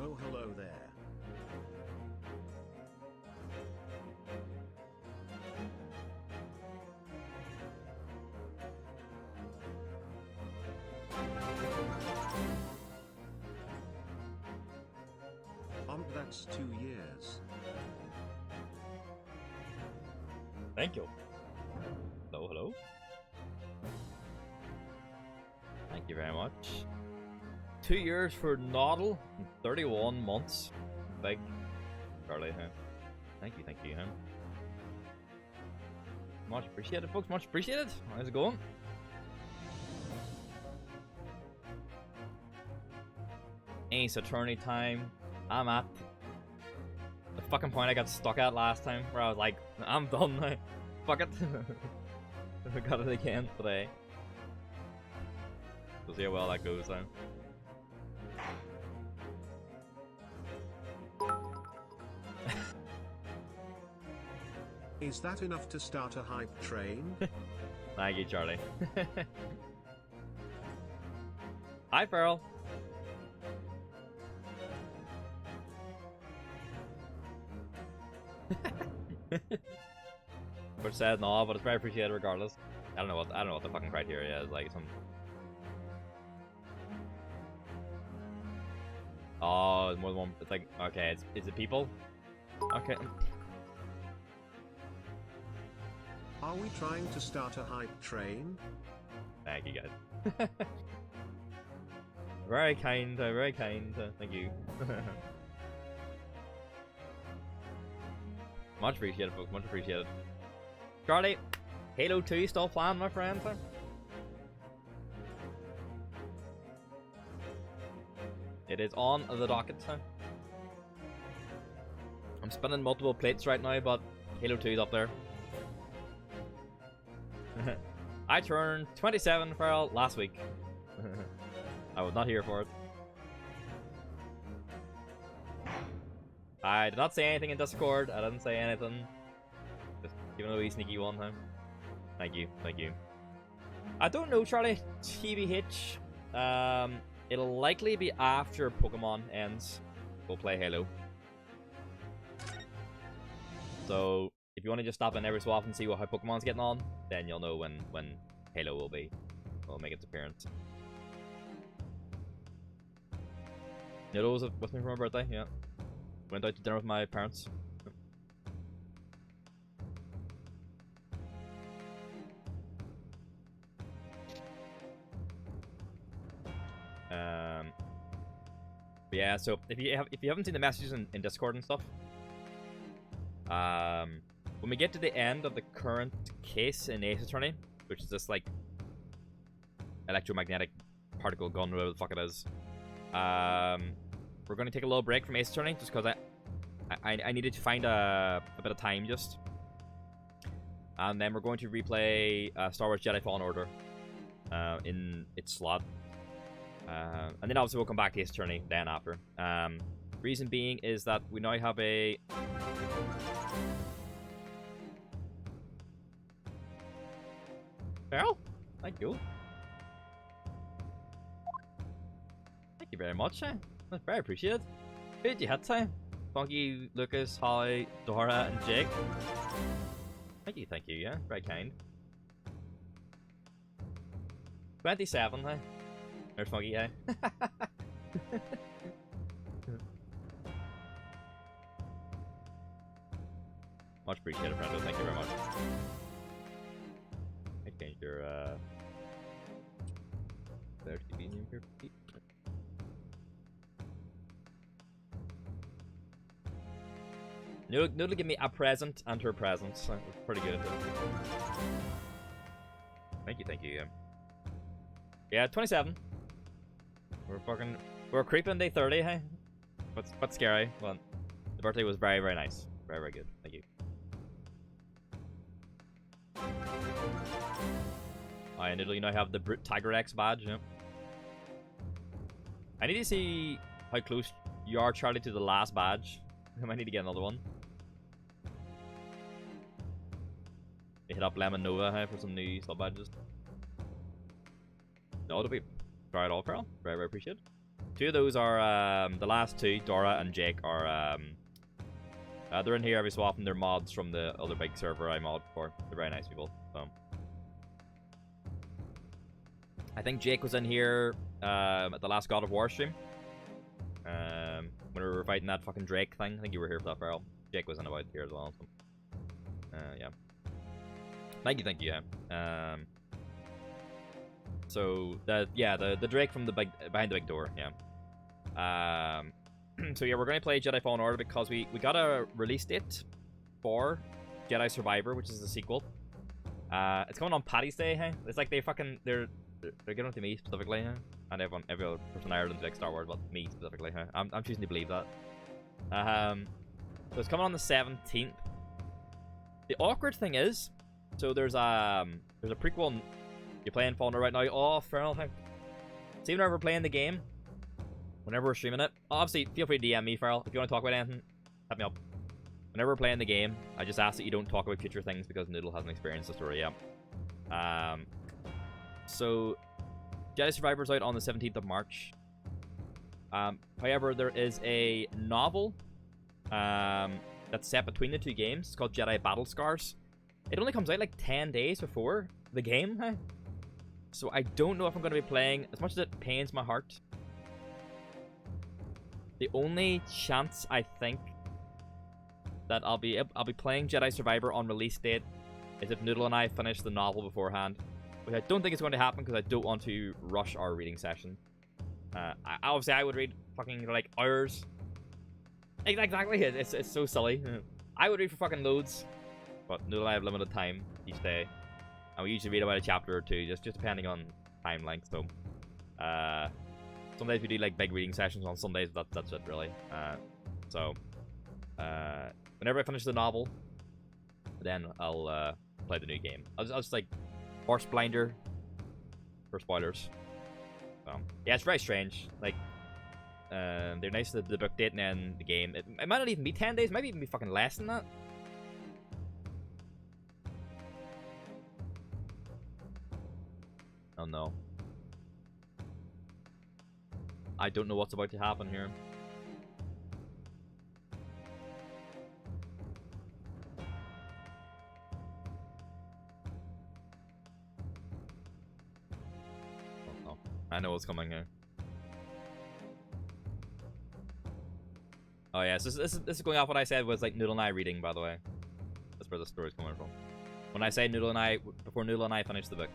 Oh, hello there. That's 2 years. Thank you. Hello, hello. Thank you very much. 2 years for Noddle and 31 months. Big Charlie, huh? Thank you, huh? Much appreciated, folks. Much appreciated. How's it going? Ace Attorney time. I'm at the fucking point I got stuck at last time, where I was like, I'm done now. Fuck it. I got it again today. We'll see how well that goes then. Is that enough to start a hype train? Thank you, Charlie. Hi, Farrell. Which said no, but it's very appreciated regardless. I don't know what the fucking criteria is, like some. Oh, it's more than one. It's like, okay, is it people? Okay. Are we trying to start a hype train? Thank you, guys. Very kind, very kind. Thank you. Much appreciated, folks. Much appreciated. Charlie, Halo 2 still playing, my friend? It is on the docket. I'm spinning multiple plates right now, but Halo 2 is up there. I turned 27 Farrell last week. I was not here for it. I did not say anything in Discord. I didn't say anything. Just giving a wee sneaky one time. Thank you, thank you. I don't know, Charlie. TBH. It'll likely be after Pokemon ends. We'll play Halo. So if you want to just stop in every so often and see how Pokemon's getting on, then you'll know when Halo will make its appearance. Noodle was with me for my birthday, yeah. Went out to dinner with my parents. But yeah, so if you haven't seen the messages in Discord and stuff, when we get to the end of the current case in Ace Attorney, which is this like electromagnetic particle gun, whatever the fuck it is, we're going to take a little break from Ace Attorney just because I needed to find a bit of time just, and then we're going to replay Star Wars Jedi Fallen Order in its slot. And then obviously we'll come back to Ace Attorney then after. Reason being is that we now have a... Farrell? Thank you. Thank you very much. That's very appreciated. Who did you hit, Funky, Lucas, Holly, Dora, and Jake. Thank you, yeah. Very kind. 27, hey. There's Funky, hey. Much appreciated, Brando. Thank you very much. I changed your, there's the name here. Noodle give me a present and her present. So it's pretty good. Thank you, yeah. Yeah, 27. We're creeping day 30, hey? What's scary? Well, the birthday was very, very nice. Very, very good. Thank you. I Noodle, you now have the Brute Tiger X badge, yeah. I need to see how close you are, Charlie, to the last badge. I might need to get another one. Hit up Lemon Nova, hey, for some new sub badges. No, to be try it all, Carl. Very, very appreciated. Two of those are the last two, Dora and Jake, are they're in here every so often. They're mods from the other big server I mod for. They're very nice people. So I think Jake was in here at the last God of War stream. When we were fighting that fucking Drake thing. I think you were here for that, Farrell. Jake was in about here as well. So. Yeah. Thank you, yeah. So the Drake from the behind the big door, yeah. So yeah, we're gonna play Jedi Fallen Order because we got a release date for Jedi Survivor, which is the sequel. It's coming on Paddy's Day, hey? It's like they're giving it to me specifically, huh? And every other person in Ireland like Star Wars, but me specifically, huh? I'm choosing to believe that. So it's coming on the 17th. The awkward thing is, so there's a prequel. You're playing Fallen Order right now. Oh, Feral thing. See, whenever we're playing the game, whenever we're streaming it, obviously feel free to DM me, Feral, if you want to talk about anything. Hit me up. Whenever we're playing the game, I just ask that you don't talk about future things because Noodle hasn't experienced the story yet. So Jedi Survivor's out on the 17th of March. However, there is a novel that's set between the two games. It's called Jedi Battle Scars. It only comes out like 10 days before the game, huh? So I don't know if I'm going to be playing, as much as it pains my heart. The only chance I think that I'll be playing Jedi Survivor on release date is if Noodle and I finish the novel beforehand. Which I don't think it's going to happen because I don't want to rush our reading session. Obviously, I would read fucking like hours. Exactly, it's so silly. I would read for fucking loads, but Noodle and I have limited time each day, and we usually read about a chapter or two, just depending on time length. So, some days we do like big reading sessions. On some days that's it really. Whenever I finish the novel, then I'll play the new game. I'll just like horse blinder for spoilers. So yeah, it's very strange. Like, they're nice to the book date and then the game. It might not even be 10 days. It might even be fucking less than that. Oh no. I don't know what's about to happen here. Oh no. I know what's coming here. Oh yeah, so this is going off what I said was like Noodle and I reading, by the way. That's where the story's coming from. When I say Noodle and I, before Noodle and I finish the book.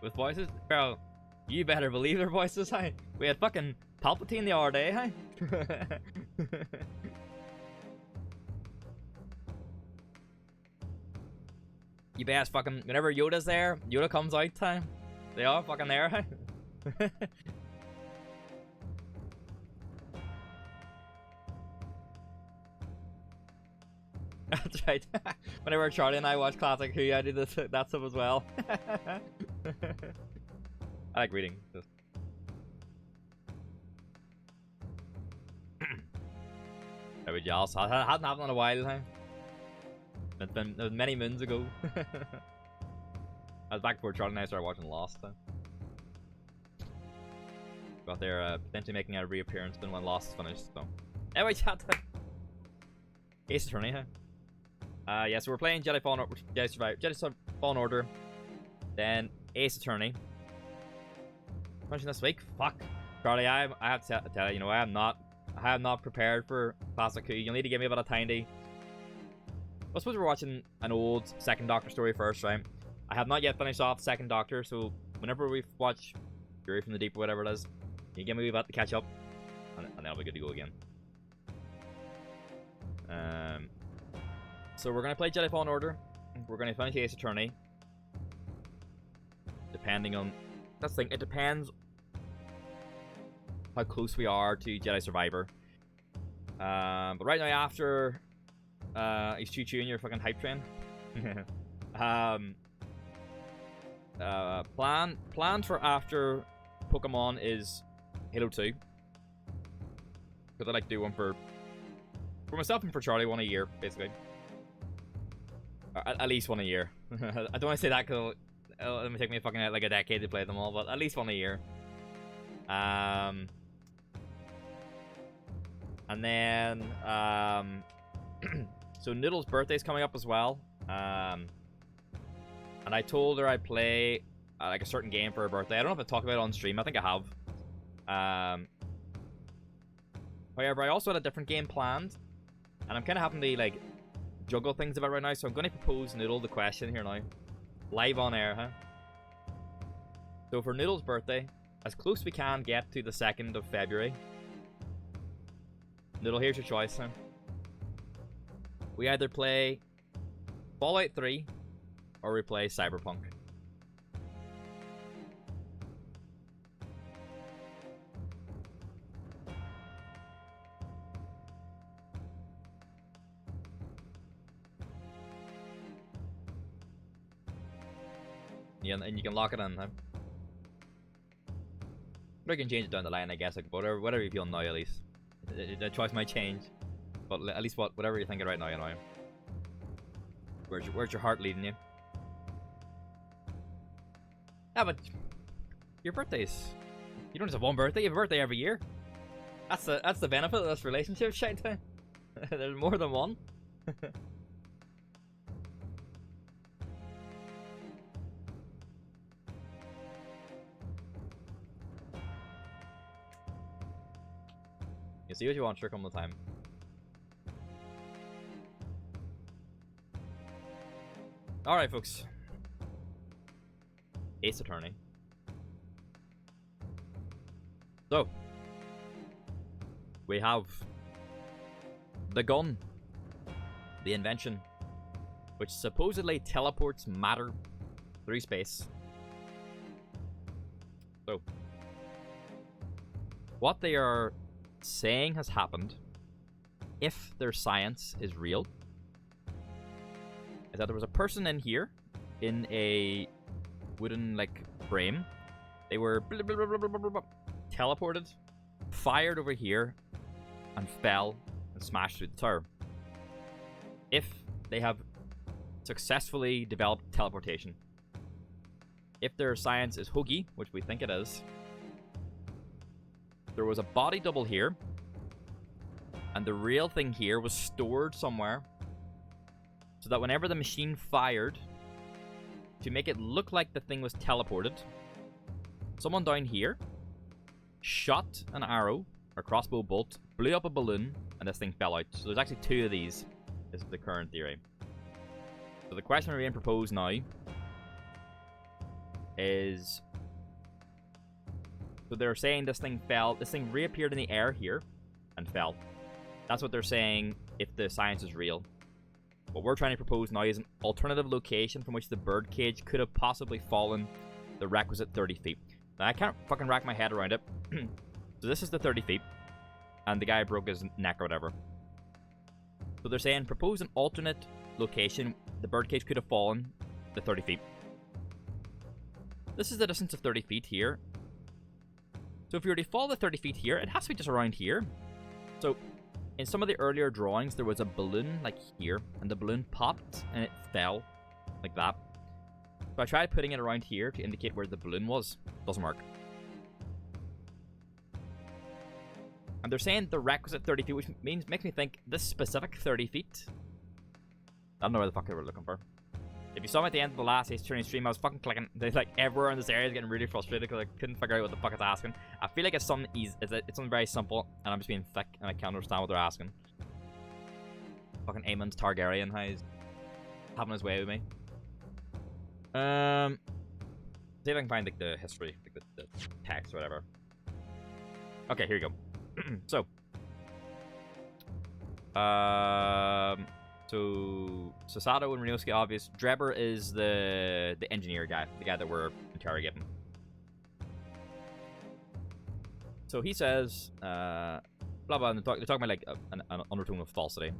With voices? Bro, you better believe their voices, hey? We had fucking Palpatine the other day, hey? You best fucking... Whenever Yoda's there, Yoda comes out, hey? They are fucking there, hey? That's right. Whenever Charlie and I watch Classic Who, I do that stuff as well. I like reading. Just... I was jealous. I hadn't happened in a while, huh? It was many moons ago. I was back before Charlie and I started watching Lost. Huh? But they're potentially making a reappearance when Lost is finished. So anyway, chat. Ace Attorney, huh? Yeah, so we're playing Jedi Fallen Order, Jedi Fallen Order, then Ace Attorney. Punching this week, fuck, Charlie. I have to tell you, I am not prepared for Classic Who. You'll need to give me a bit of time to. I suppose we're watching an old Second Doctor story first, right? I have not yet finished off Second Doctor, so whenever we watch Fury from the Deep or whatever it is, you give me about to catch up, and then I'll be good to go again. So we're gonna play Jedi Fallen Order. We're gonna finish Ace Attorney. Depending on... That's the thing, it depends how close we are to Jedi Survivor. But right now, after he's choo-chooing your fucking hype train. Plan for after Pokemon is Halo 2. Because I like to do one for myself and for Charlie, one a year, basically. At least one a year. I don't want to say that because it'll take me fucking like a decade to play them all, but at least one a year. And then so Noodle's birthday's coming up as well. And I told her I'd play like a certain game for her birthday. I don't know if I talked about it on stream. I think I have. However, I also had a different game planned, and I'm kind of having to like juggle things about right now. So I'm going to propose Noodle the question here now, live on air, huh? So for Noodle's birthday, as close as we can get to the 2nd of February. Noodle, here's your choice, huh? We either play Fallout 3 or we play Cyberpunk. Yeah, and you can lock it in, huh? But I can change it down the line, I guess. Like whatever you feel now, at least. The choice might change, but at least whatever you're thinking right now, you know. Where's your heart leading you? Yeah, but your birthdays. You don't just have one birthday. You have a birthday every year. That's the benefit of this relationship, shite. There's more than one. You see what you want, trick on the time. Alright, folks. Ace Attorney. So, we have the gun, the invention, which supposedly teleports matter through space. So, what they are saying has happened, if their science is real, is that there was a person in here in a wooden like frame. They were teleported, fired over here, and fell and smashed through the tower. If they have successfully developed teleportation, if their science is hooky, which we think it is, there was a body double here, and the real thing here was stored somewhere, so that whenever the machine fired, to make it look like the thing was teleported, someone down here shot an arrow or crossbow bolt, blew up a balloon, and this thing fell out. So there's actually two of these. This is the current theory. So the question we're being proposed now is, so they're saying this thing fell, this thing reappeared in the air here and fell. That's what they're saying if the science is real. What we're trying to propose now is an alternative location from which the birdcage could have possibly fallen the requisite 30 feet. Now, I can't fucking rack my head around it. So this is the 30 feet, and the guy broke his neck or whatever. So they're saying propose an alternate location the birdcage could have fallen the 30 feet. This is the distance of 30 feet here. So if you were to fall the 30 feet here, it has to be just around here. So in some of the earlier drawings, there was a balloon like here, and the balloon popped and it fell like that. So I tried putting it around here to indicate where the balloon was. Doesn't work. And they're saying the requisite 30 feet, which makes me think this specific 30 feet. I don't know where the fuck they were looking for. If you saw me at the end of the last Ace Attorney stream, I was fucking clicking. There's like everywhere in this area is getting really frustrated because I couldn't figure out what the fuck it's asking. I feel like it's something easy. It's something very simple, and I'm just being thick, and I can't understand what they're asking. Fucking Aemon Targaryen, how he's having his way with me. See if I can find like the history, like the text or whatever. Okay, here you go. So Sasato and Renosuke, obvious. Drebber is the engineer guy, the guy that we're interrogating. So he says, blah blah. And they're talking about like an undertone of falsity.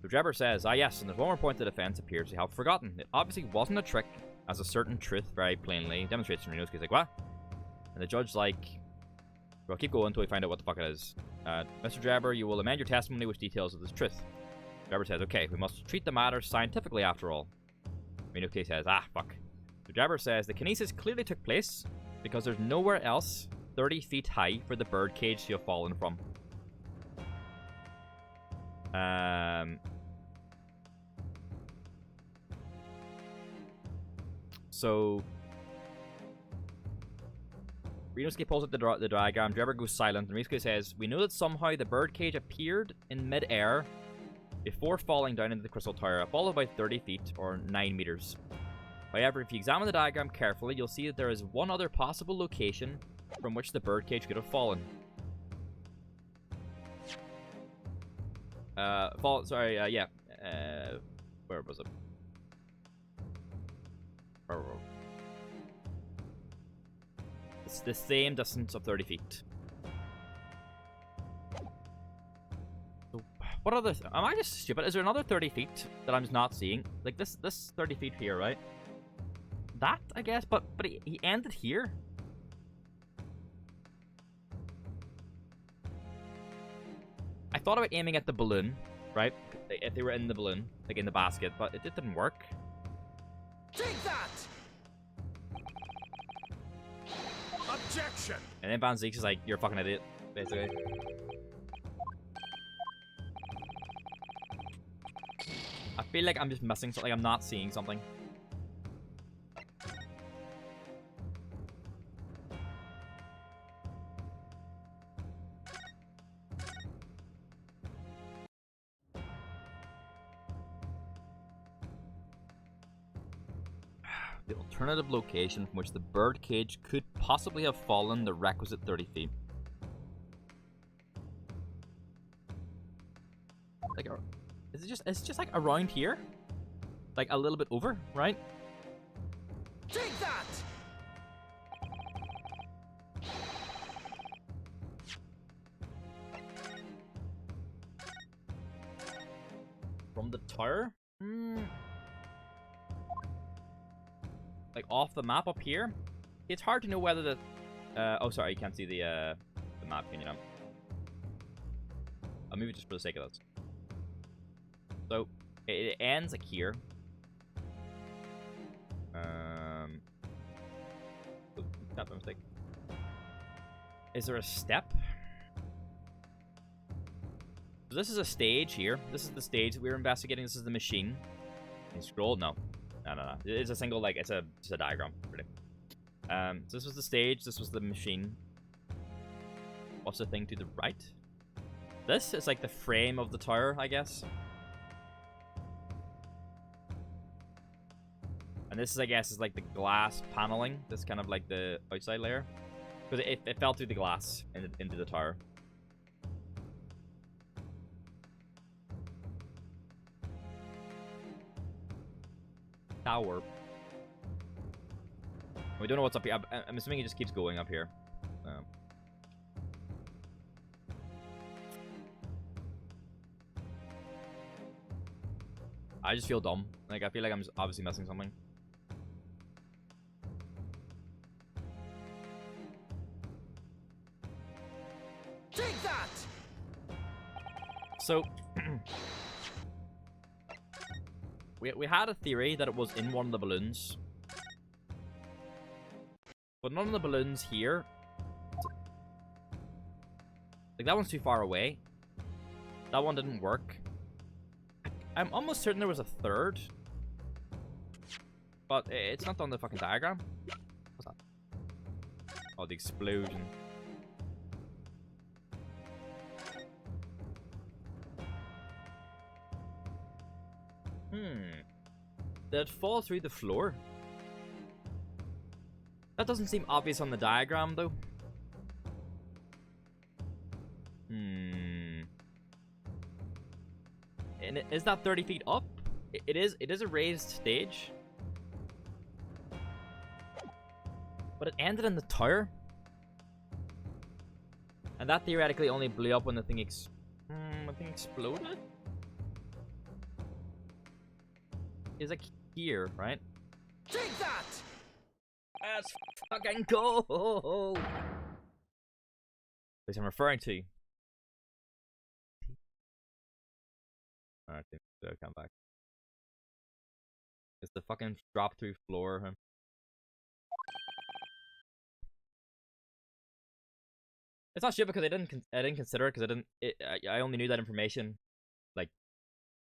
So Drebber says, "Ah yes, and there's one more point the defense appears to have forgotten. It obviously wasn't a trick, as a certain truth very plainly demonstrates." In Reno's case, like what? And the judge's like, "Well, keep going until we find out what the fuck it is. Mr. Drebber, you will amend your testimony with details of this truth." Drebber says, "Okay, we must treat the matter scientifically after all." Reno case says, "Ah fuck." So Drebber says the kinesis clearly took place because there's nowhere else 30 feet high for the bird cage to have fallen from. So Renosuke pulls up the diagram. Drebber goes silent, and Renosuke says, "We know that somehow the bird cage appeared in mid-air before falling down into the crystal tower, a fall of about 30 feet or 9 meters. However, if you examine the diagram carefully, you'll see that there is one other possible location from which the bird cage could have fallen." Where was it? It's the same distance of 30 feet. So, what other... Am I just stupid? Is there another 30 feet that I'm just not seeing? Like, this 30 feet here, right? That, I guess, but he ended here? I thought about aiming at the balloon, right? If they were in the balloon, like in the basket, but it didn't work. Take that! Objection! And then Van Zeeks is like, "You're a fucking idiot," basically. I feel like I'm just missing something. Like I'm not seeing something. The alternative location from which the bird cage could possibly have fallen the requisite 30 feet. Like, is it just? It's just like around here, like a little bit over, right? Take that! From the tower? Like off the map up here? It's hard to know whether the... oh, sorry, you can't see the map, can you know? I'll move it just for the sake of this. So, it ends like here. Not by mistake. Is there a step? So this is a stage here. This is the stage that we were investigating. This is the machine. Can you scroll? No. No. It's a single, like, it's a diagram, really. So this was the stage. This was the machine. What's the thing to the right? This is like the frame of the tower, I guess. And this is, I guess, is like the glass paneling. This kind of like the outside layer. Because it fell through the glass into the tower. Tower. We don't know what's up here. I'm assuming it just keeps going up here. I just feel dumb. Like, I feel like I'm just obviously missing something. Take that! So... We had a theory that it was in one of the balloons. But none of the balloons here. Like, that one's too far away. That one didn't work. I'm almost certain there was a third. But it's not on the fucking diagram. What's that? Oh, the explosion. Did it fall through the floor? That doesn't seem obvious on the diagram, though. And is that 30 feet up? It is a raised stage. But it ended in the tower. And that theoretically only blew up when the thing exploded? It's like here, right? Take that! Let's fucking go! Which I'm referring to. Alright, so come back. It's the fucking drop through floor. Huh? It's not shit because I didn't consider it because I only knew that information like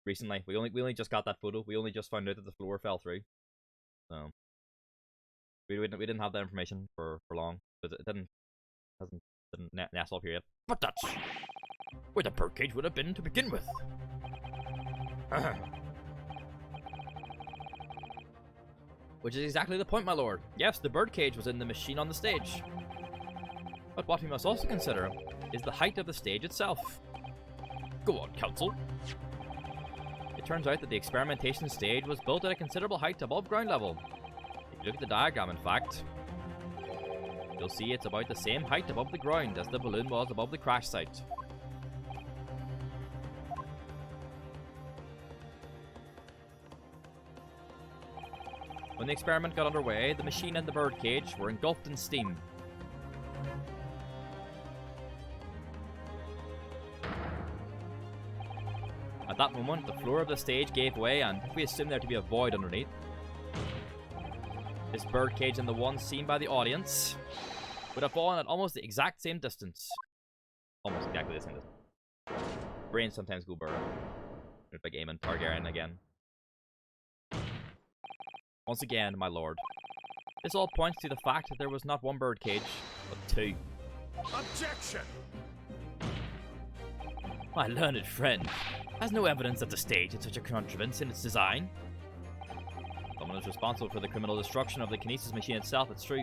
recently. We only just got that photo. We only just found out that the floor fell through. So we didn't have that information for long. But it didn't nestle up here yet. But that's where the birdcage would have been to begin with. Which is exactly the point, my lord. Yes, the birdcage was in the machine on the stage. But what we must also consider is the height of the stage itself. Go on, Counsel. It turns out that the experimentation stage was built at a considerable height above ground level. If you look at the diagram, in fact, you'll see it's about the same height above the ground as the balloon was above the crash site. When the experiment got underway, the machine and the birdcage were engulfed in steam. At that moment, the floor of the stage gave way, and if we assume there to be a void underneath, this birdcage and the one seen by the audience would have fallen at almost the exact same distance. Almost exactly the same distance. Brains sometimes go burr. It's like Aemon Targaryen again. Once again, my lord, this all points to the fact that there was not one birdcage, but two. Objection! My learned friend has no evidence that the stage had such a contrivance in its design. Someone is responsible for the criminal destruction of the kinesis machine itself, it's true.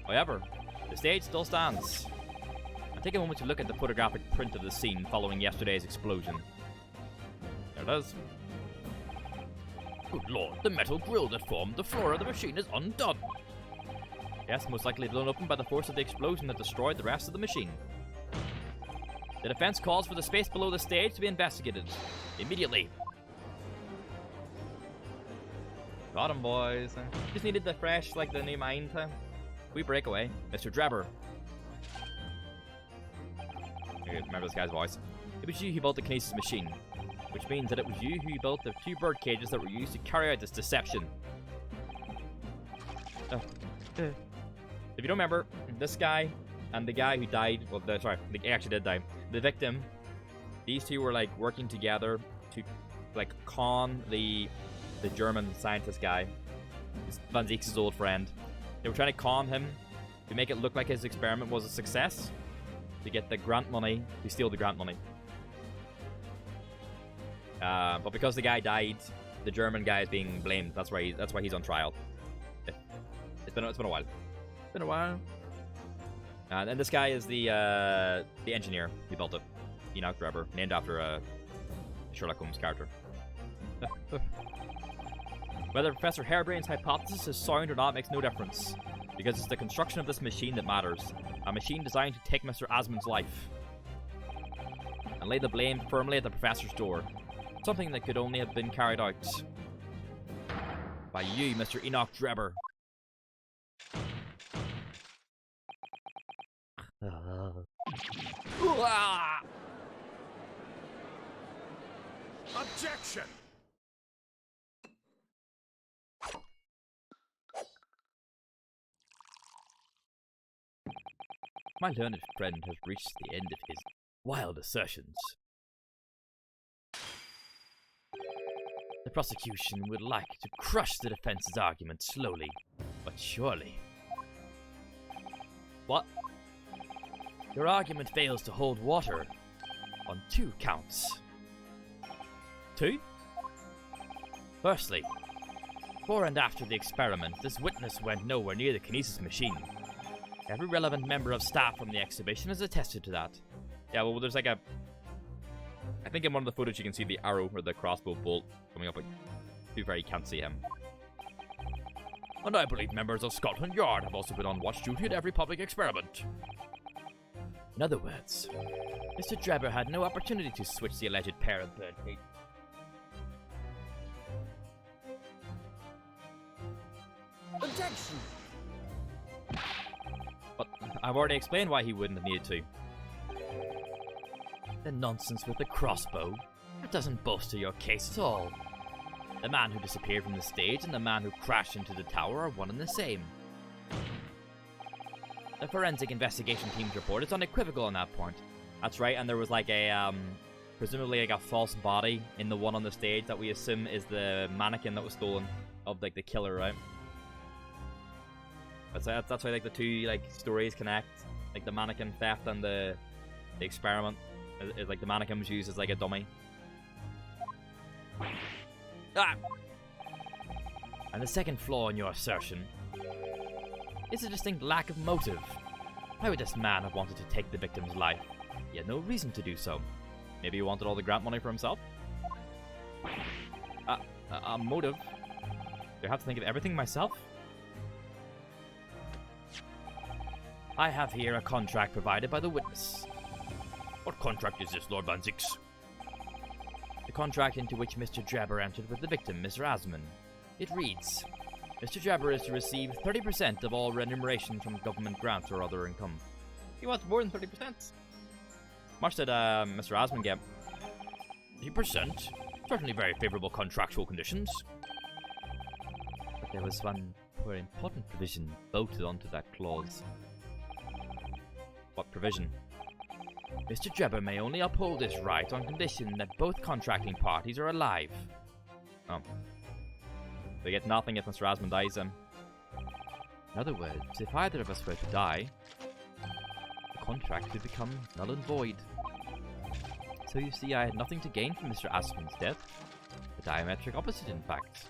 However, the stage still stands. And take a moment to look at the photographic print of the scene following yesterday's explosion. There it is. Good lord, the metal grill that formed the floor of the machine is undone. Yes, most likely blown open by the force of the explosion that destroyed the rest of the machine. The defense calls for the space below the stage to be investigated immediately. Got him, boys. Just needed the fresh, like the new mind. We break away. Mr. Drebber. Remember this guy's voice. It was you who built the kinesis machine, which means that it was you who built the two bird cages that were used to carry out this deception. If you don't remember, this guy and the guy who died, well, sorry, he actually did die. The victim, these two were like working together to like con the German scientist guy, Van Zieks' old friend. They were trying to con him to make it look like his experiment was a success, to get the grant money, to steal the grant money. But because the guy died, the German guy is being blamed. That's why he's on trial. It's been a while. It's been a while. And this guy is the engineer who built it, Enoch Drebber, named after a Sherlock Holmes character. Whether Professor Harebrain's hypothesis is sound or not makes no difference, because it's the construction of this machine that matters. A machine designed to take Mr. Asmund's life and lay the blame firmly at the professor's door. Something that could only have been carried out by you, Mr. Enoch Drebber. Objection! My learned friend has reached the end of his wild assertions. The prosecution would like to crush the defense's argument slowly, but surely. What? Your argument fails to hold water on two counts. Two? Firstly, before and after the experiment, this witness went nowhere near the kinesis machine. Every relevant member of staff from the exhibition has attested to that. Yeah, well, there's like a... I think in one of the footage you can see the arrow or the crossbow bolt coming up. Like, too far you can't see him. And I believe members of Scotland Yard have also been on watch duty at every public experiment. In other words, Mr. Drebber had no opportunity to switch the alleged pair of birdcage. Objection! But I've already explained why he wouldn't have needed to. The nonsense with the crossbow. That doesn't bolster your case at all. The man who disappeared from the stage and the man who crashed into the tower are one and the same. The forensic investigation team's report is unequivocal on that point. That's right, and there was like a, presumably like a false body in the one on the stage that we assume is the mannequin that was stolen of like the killer, right? That's why like the two like stories connect, like the mannequin theft and the experiment is like the mannequin was used as like a dummy. Ah! And the second flaw in your assertion is a distinct lack of motive. Why would this man have wanted to take the victim's life? He had no reason to do so. Maybe he wanted all the grant money for himself? A motive? Do I have to think of everything myself? I have here a contract provided by the witness. What contract is this, Lord Van Zix? The contract into which Mr. Drebber entered with the victim, Mr. Asman. It reads, Mr. Drebber is to receive 30% of all remuneration from government grants or other income. He wants more than 30%. Much did Mr. Asman get? 30%? Certainly very favourable contractual conditions. But there was one very important provision bolted onto that clause. What provision? Mr. Drebber may only uphold this right on condition that both contracting parties are alive. Oh. They get nothing if Mr. Asman dies then. In other words, if either of us were to die, the contract would become null and void. So you see, I had nothing to gain from Mr. Asman's death. The diametric opposite, in fact.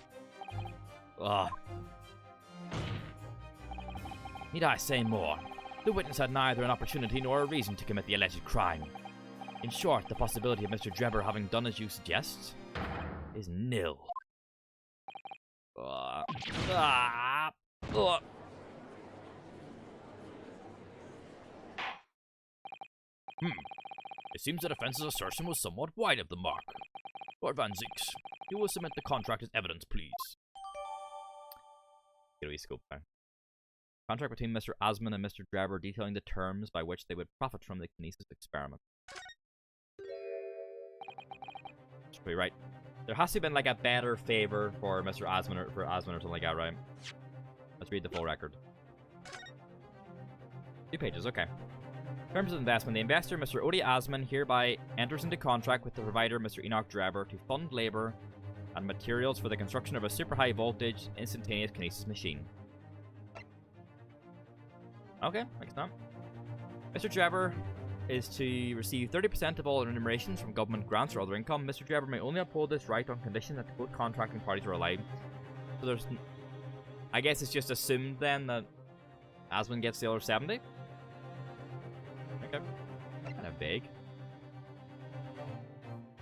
Ugh. Need I say more? The witness had neither an opportunity nor a reason to commit the alleged crime. In short, the possibility of Mr. Drebber having done as you suggest is nil. It seems the defense's assertion was somewhat wide of the mark. Lord Van Zix, you will submit the contract as evidence, please. Get a wee scope there. Contract between Mr. Asman and Mr. Drebber detailing the terms by which they would profit from the kinesis experiment. That's pretty right. There has to have been like a better favor for Mr. Asman or something like that, right? Let's read the full record. 2 pages, okay. Terms of investment. The investor, Mr. Odi Asman, hereby enters into contract with the provider, Mr. Enoch Drebber, to fund labor and materials for the construction of a super high voltage instantaneous kinesis machine. Okay, makes sense. Mr. Drebber is to receive 30% of all remunerations from government grants or other income. Mr. Drebber may only uphold this right on condition that both contracting parties are alive. So there's... I guess it's just assumed then that Asman gets the other 70? Okay. Kind of vague.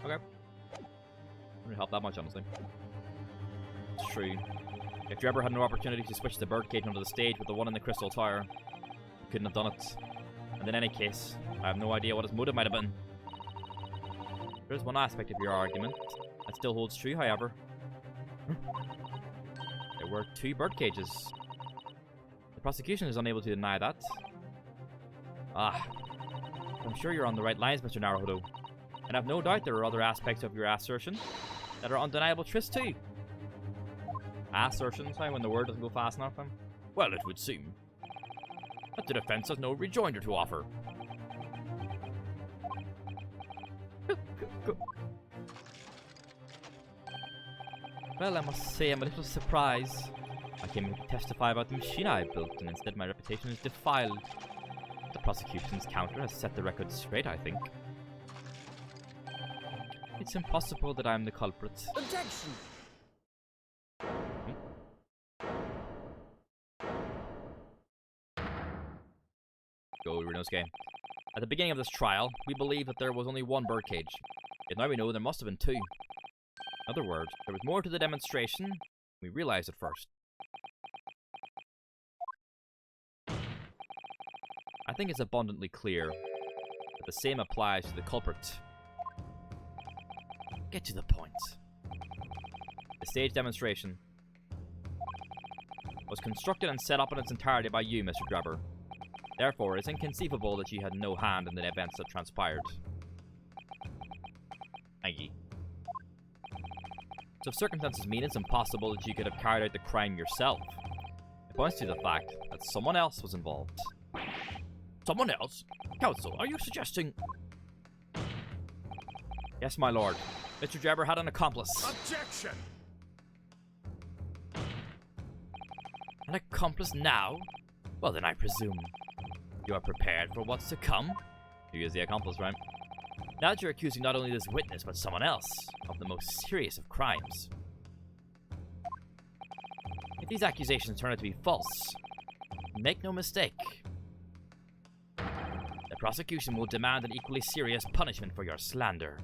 Okay. Wouldn't really help that much, honestly. It's true. If Drebber had no opportunity to switch the birdcage onto the stage with the one in the Crystal Tower, he couldn't have done it. And in any case, I have no idea what his motive might have been. There's one aspect of your argument that still holds true, however. There were 2 birdcages. The prosecution is unable to deny that. Ah. I'm sure you're on the right lines, Mr. Naruhodo. And I've no doubt there are other aspects of your assertion that are undeniable truths too. Assertion, sorry, when the word doesn't go fast enough then? Well, it would seem. But the defense has no rejoinder to offer. Well, I must say I'm a little surprised. I came here to testify about the machine I built, and instead my reputation is defiled. The prosecution's counter has set the record straight, I think. It's impossible that I'm the culprit. Objection! Go, Renosuke. At the beginning of this trial, we believed that there was only 1 birdcage. Yet now we know there must have been 2. In other words, there was more to the demonstration. We realized it first. I think it's abundantly clear The same applies to the culprit. Get to the point. The stage demonstration was constructed and set up in its entirety by you, Mr. Drebber. Therefore, it's inconceivable that you had no hand in the events that transpired. Thank you. So if circumstances mean it's impossible that you could have carried out the crime yourself, it points to the fact that someone else was involved. Someone else? Counsel, are you suggesting... Yes, my lord. Mr. Drebber had an accomplice. Objection! An accomplice now? Well then I presume you are prepared for what's to come? He is the accomplice, right? Now that you're accusing not only this witness, but someone else of the most serious of crimes. If these accusations turn out to be false, make no mistake, the prosecution will demand an equally serious punishment for your slander.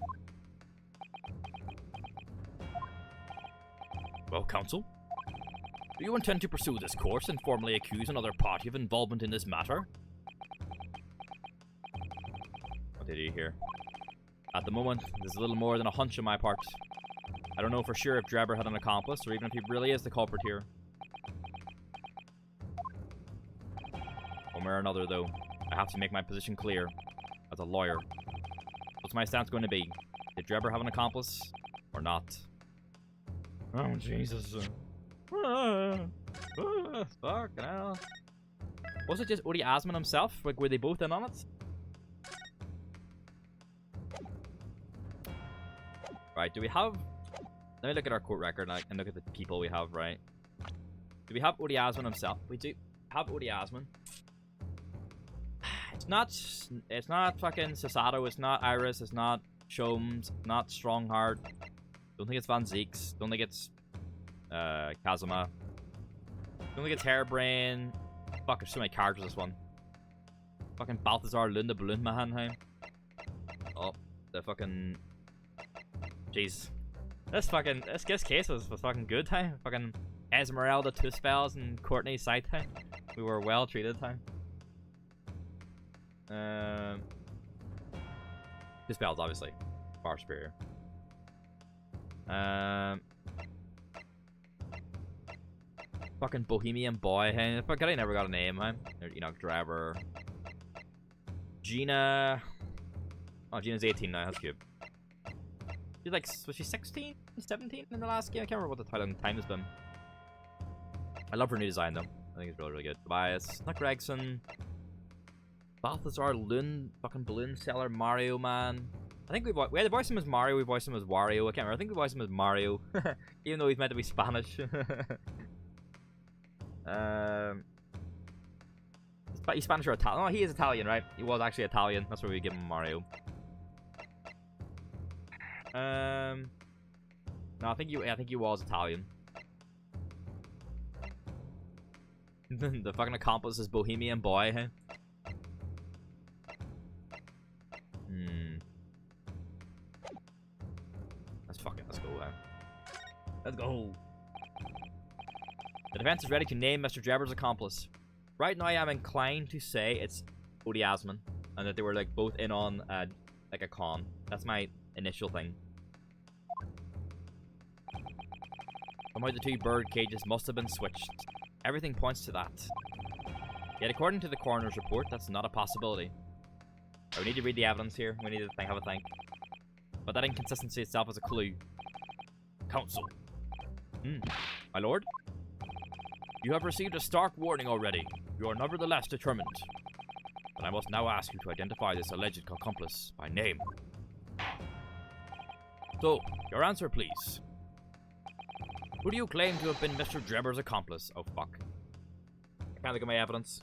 Well, counsel? Do you intend to pursue this course and formally accuse another party of involvement in this matter? What did he hear? At the moment, there's a little more than a hunch on my part. I don't know for sure if Drebber had an accomplice, or even if he really is the culprit here. One way or another, though, I have to make my position clear. As a lawyer. What's my stance going to be? Did Drebber have an accomplice, or not? Oh, Jesus. Fucking hell. Was it just Uri Asman himself? Like, were they both in on it? Right, do we have... Let me look at our court record and look at the people we have, right? Do we have Uri Asman himself? We do have Uri Asman. It's not fucking Sasato, it's not Iris, it's not Shomes, not Strongheart. Don't think it's Van Zeeks. Don't think it's Kazuma. Don't think it's Hairbrain. Fuck, there's so many characters this one. Fucking Balthazar Lund the Balloon Man, hey? Oh, the fucking... Jeez. This case was fucking good, hey? Fucking Esmeralda Two Spells and Courtney Sight, hey? We were well treated, hey? Two Spells, obviously. Far superior. Fucking Bohemian Boy, hey? Fuck, I never got a name, hey? Enoch Driver. Gina. Oh, Gina's 18 now, that's cute. She's like, was she 16? 17 in the last game? I can't remember what the time has been. I love her new design, though. I think it's really, really good. Tobias. Not Gregson. Balthazar Lund. Fucking Balloon Seller. Mario Man. I think we had to voice him as Mario, we voiced him as Wario. I can't remember. I think we voiced him as Mario. Even though he's meant to be Spanish. He's Spanish or Italian? Oh, he is Italian, right? He was actually Italian. That's why we give him Mario. No, I think he was Italian. The fucking accomplice is Bohemian Boy, hey? Let's go, Let's go. The defense is ready to name Mr. Drebber's accomplice. Right now, I am inclined to say it's Uri Asman, and that they were like both in on like a con. That's my initial thing. Somehow the two bird cages must have been switched. Everything points to that. Yet according to the coroner's report, that's not a possibility. We need to read the evidence here. We need to have a think. But that inconsistency itself is a clue. Counsel. My lord? You have received a stark warning already. You are nevertheless determined. But I must now ask you to identify this alleged accomplice by name. So, your answer please. Who do you claim to have been Mr. Drebber's accomplice? Oh, fuck. I can't look at my evidence.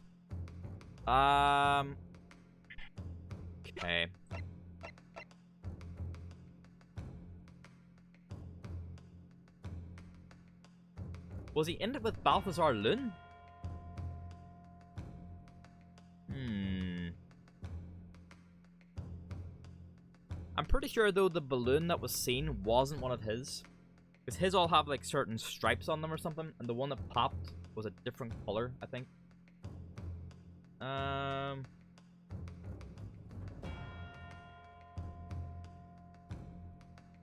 Okay. Was he in it with Balthazar Lund? I'm pretty sure, though, the balloon that was seen wasn't one of his. Because his all have, like, certain stripes on them or something. And the one that popped was a different color, I think.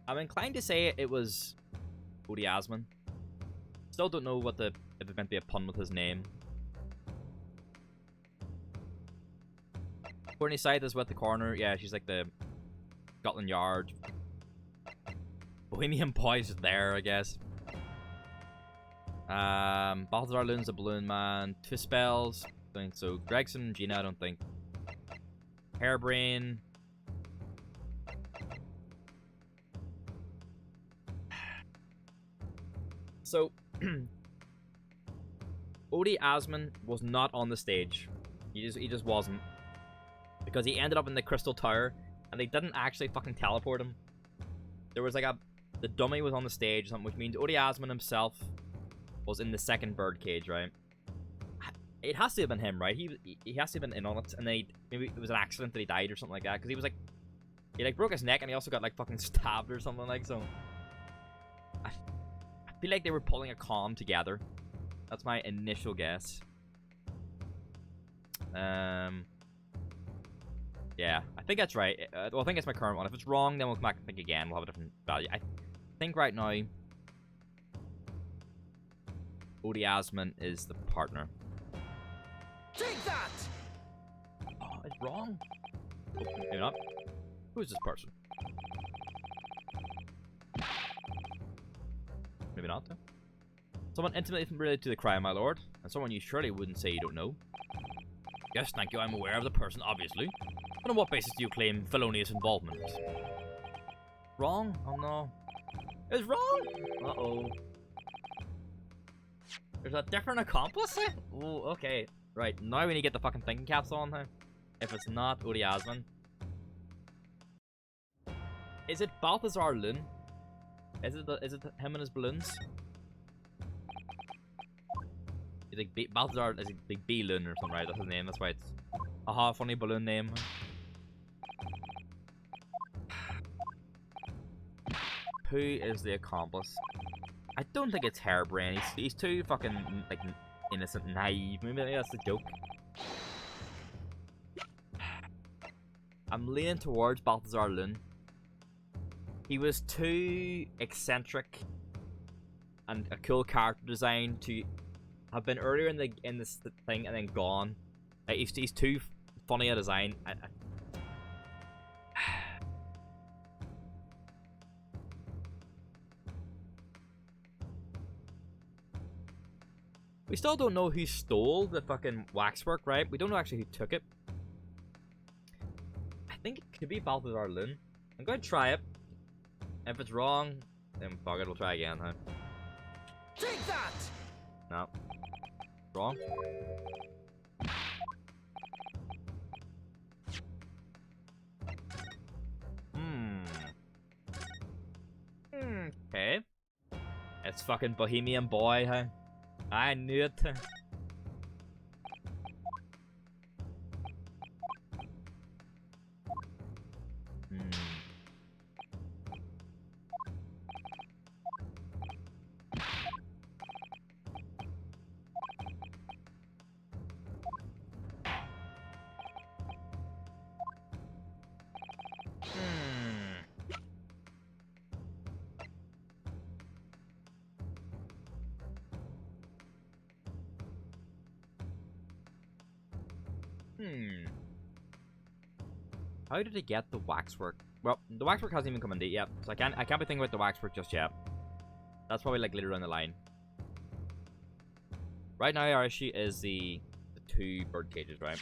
I'm inclined to say it was Odie Asman. Still don't know what if it meant to be a pun with his name. Courtney Scythe is with the coroner. Yeah, she's like the Scotland Yard. Bohemian Boy's there, I guess. Balthazar Loon's a balloon man. Twist Spells, don't think so. Gregson, Gina, I don't think. Hairbrain. So, Odie Asman was not on the stage. He just wasn't. Because he ended up in the Crystal Tower, and they didn't actually fucking teleport him. There was like the dummy was on the stage or something, which means Odie Asman himself was in the second birdcage, right? It has to have been him, right? He has to have been in on it, and then maybe it was an accident that he died or something like that, because he was like, he like broke his neck, and he also got like fucking stabbed or something like so. I feel like they were pulling a con together. That's my initial guess. Yeah, I think that's right. Well, I think it's my current one. If it's wrong, then we'll come back and think again. We'll have a different value. I think right now, Odie Asman is the partner. Take that! Oh, it's wrong. Oh, maybe not. Who is this person? Maybe not, though. Someone intimately related to the crime, my lord. And someone you surely wouldn't say you don't know. Yes, thank you. I'm aware of the person, obviously. But on what basis do you claim felonious involvement? Wrong? Oh no. It's wrong! Uh-oh. There's a different accomplice? Oh, okay. Right, now we need to get the fucking thinking caps on here. If it's not Odie Asman. Is it Balthazar Loon? Is it him and his balloons? He's like Balthazar is like B Loon or something, right? That's his name, that's why it's a funny balloon name. Who is the accomplice? I don't think it's Hairbrain. He's too fucking like innocent, naive. Maybe that's the joke. I'm leaning towards Balthazar Loon. He was too eccentric and a cool character design to have been earlier in this thing and then gone. Like, he's too funny a design. We still don't know who stole the fucking waxwork, right? We don't know actually who took it. I think it could be Balthazar Loon. I'm going to try it. If it's wrong, then fuck it, we'll try again, huh? Take that! No. Wrong. Okay. It's fucking Bohemian Boy, huh? I knew it. How did he get the waxwork? Well, the waxwork hasn't even come in date yet, so I can't be thinking about the waxwork just yet. That's probably like later down the line. Right now, our issue is the 2 bird cages, right?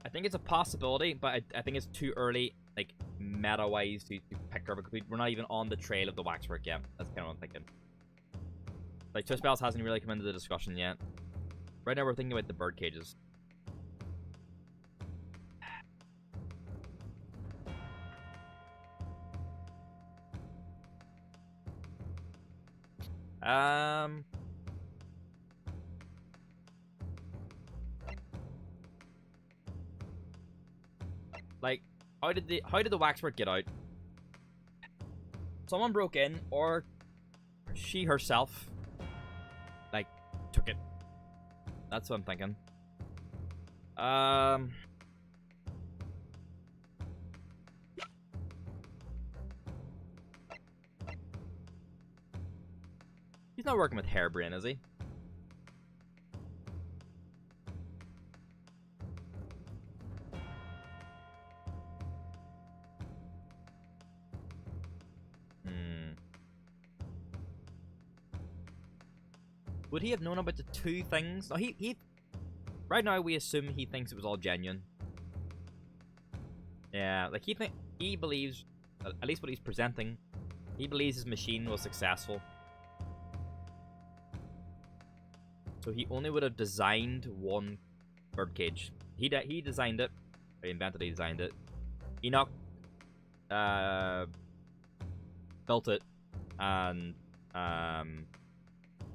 I think it's a possibility, but I think it's too early, like, meta-wise to pick her, because we're not even on the trail of the waxwork yet. That's kind of what I'm thinking. Like, Twist Spells hasn't really come into the discussion yet. Right now, we're thinking about the bird cages. Like, how did the waxwork get out? someone broke in, or she herself, like, took it. That's what I'm thinking. He's not working with Hairbrain, is he? Would he have known about the two things? No, he... Right now, we assume he thinks it was all genuine. Yeah, like, he believes, at least what he's presenting, he believes his machine was successful. So he only would have designed one birdcage. He designed it. Or he invented it, he designed it. Enoch built it, and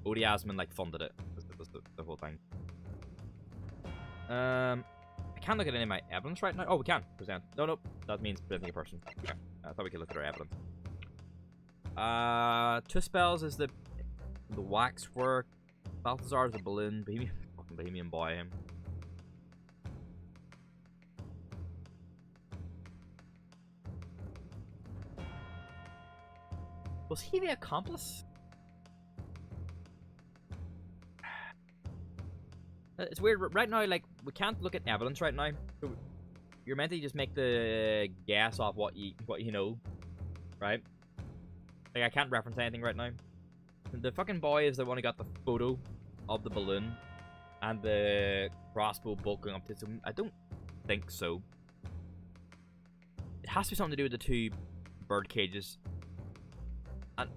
Odie Asman, like, funded it. That's the whole thing. I can't look at any of my evidence right now. Oh, we can present. No, nope. That means presenting a person. Okay. I thought we could look at our evidence. Two spells is the waxwork. Balthazar is the balloon. Bohemian boy. Him. Was he the accomplice? It's weird. Right now, like, we can't look at evidence right now. So you're meant to just make the guess off what you know, right? Like, I can't reference anything right now. The fucking boy is the one who got the photo of the balloon and the crossbow bolt going up to it. So I don't think so. It has to be something to do with the two bird cages. And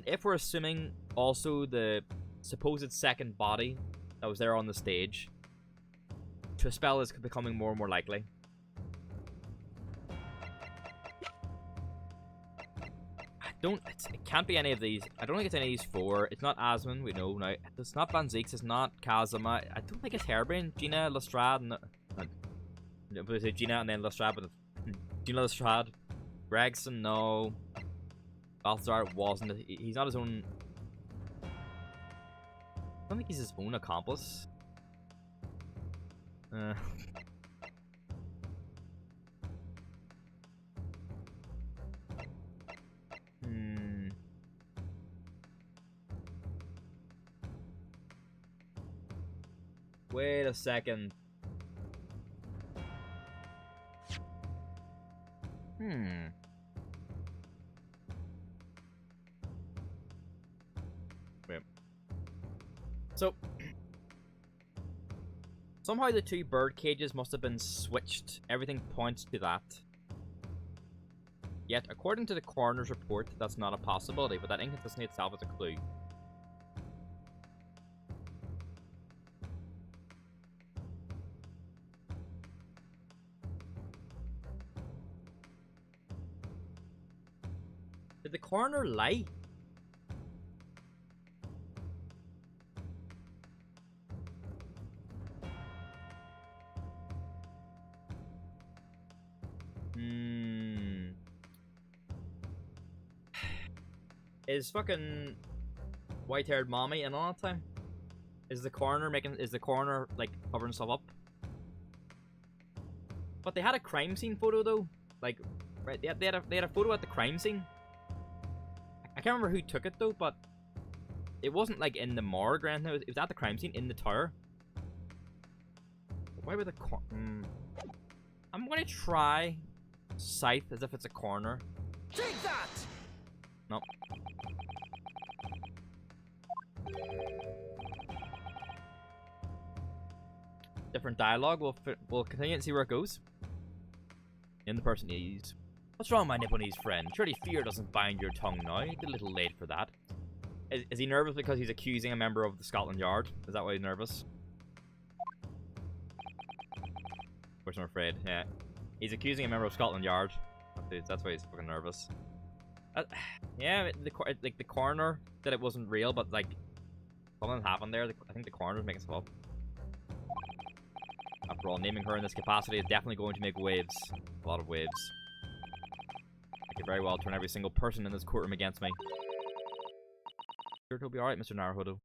if we're assuming also the supposed second body that was there on the stage, to a spell is becoming more and more likely. It can't be any of these. I don't think it's any of these four. It's not Asman, we know now. It's not Van Zieks, it's not Kazuma. I don't think it's Hairbrain. Gina Lestrade, and Gina and then Lestrade, but Gina Lestrade. Gregson, no. Balthazar wasn't. He's not his own. I don't think he's his own accomplice. Wait a second. Wait. So, somehow the two bird cages must have been switched. Everything points to that. Yet, according to the coroner's report, that's not a possibility, but that inconsistency itself is a clue. Did the coroner lie? Is fucking white-haired mommy in all the time? Is the coroner like covering stuff up? But they had a crime scene photo though. Like, right? They had a photo at the crime scene. I can't remember who took it though, but it wasn't like in the morgue or anything. It was at the crime scene in the tower. Why would the I'm gonna try Scythe as if it's a coroner. Take that! Nope. Different dialogue. We'll continue and see where it goes. In the person is. What's wrong, my Nipponese friend? Surely fear doesn't bind your tongue now. It's a little late for that. Is he nervous because he's accusing a member of the Scotland Yard? Is that why he's nervous? Of course I'm afraid, yeah. He's accusing a member of Scotland Yard. That's why he's fucking nervous. Yeah, the coroner said it wasn't real, but like something happened there. I think the coroner's making stuff up. After all, naming her in this capacity is definitely going to make waves. A lot of waves. I could very well turn every single person in this courtroom against me. Sure, it'll be alright, Mr. Naruhodo.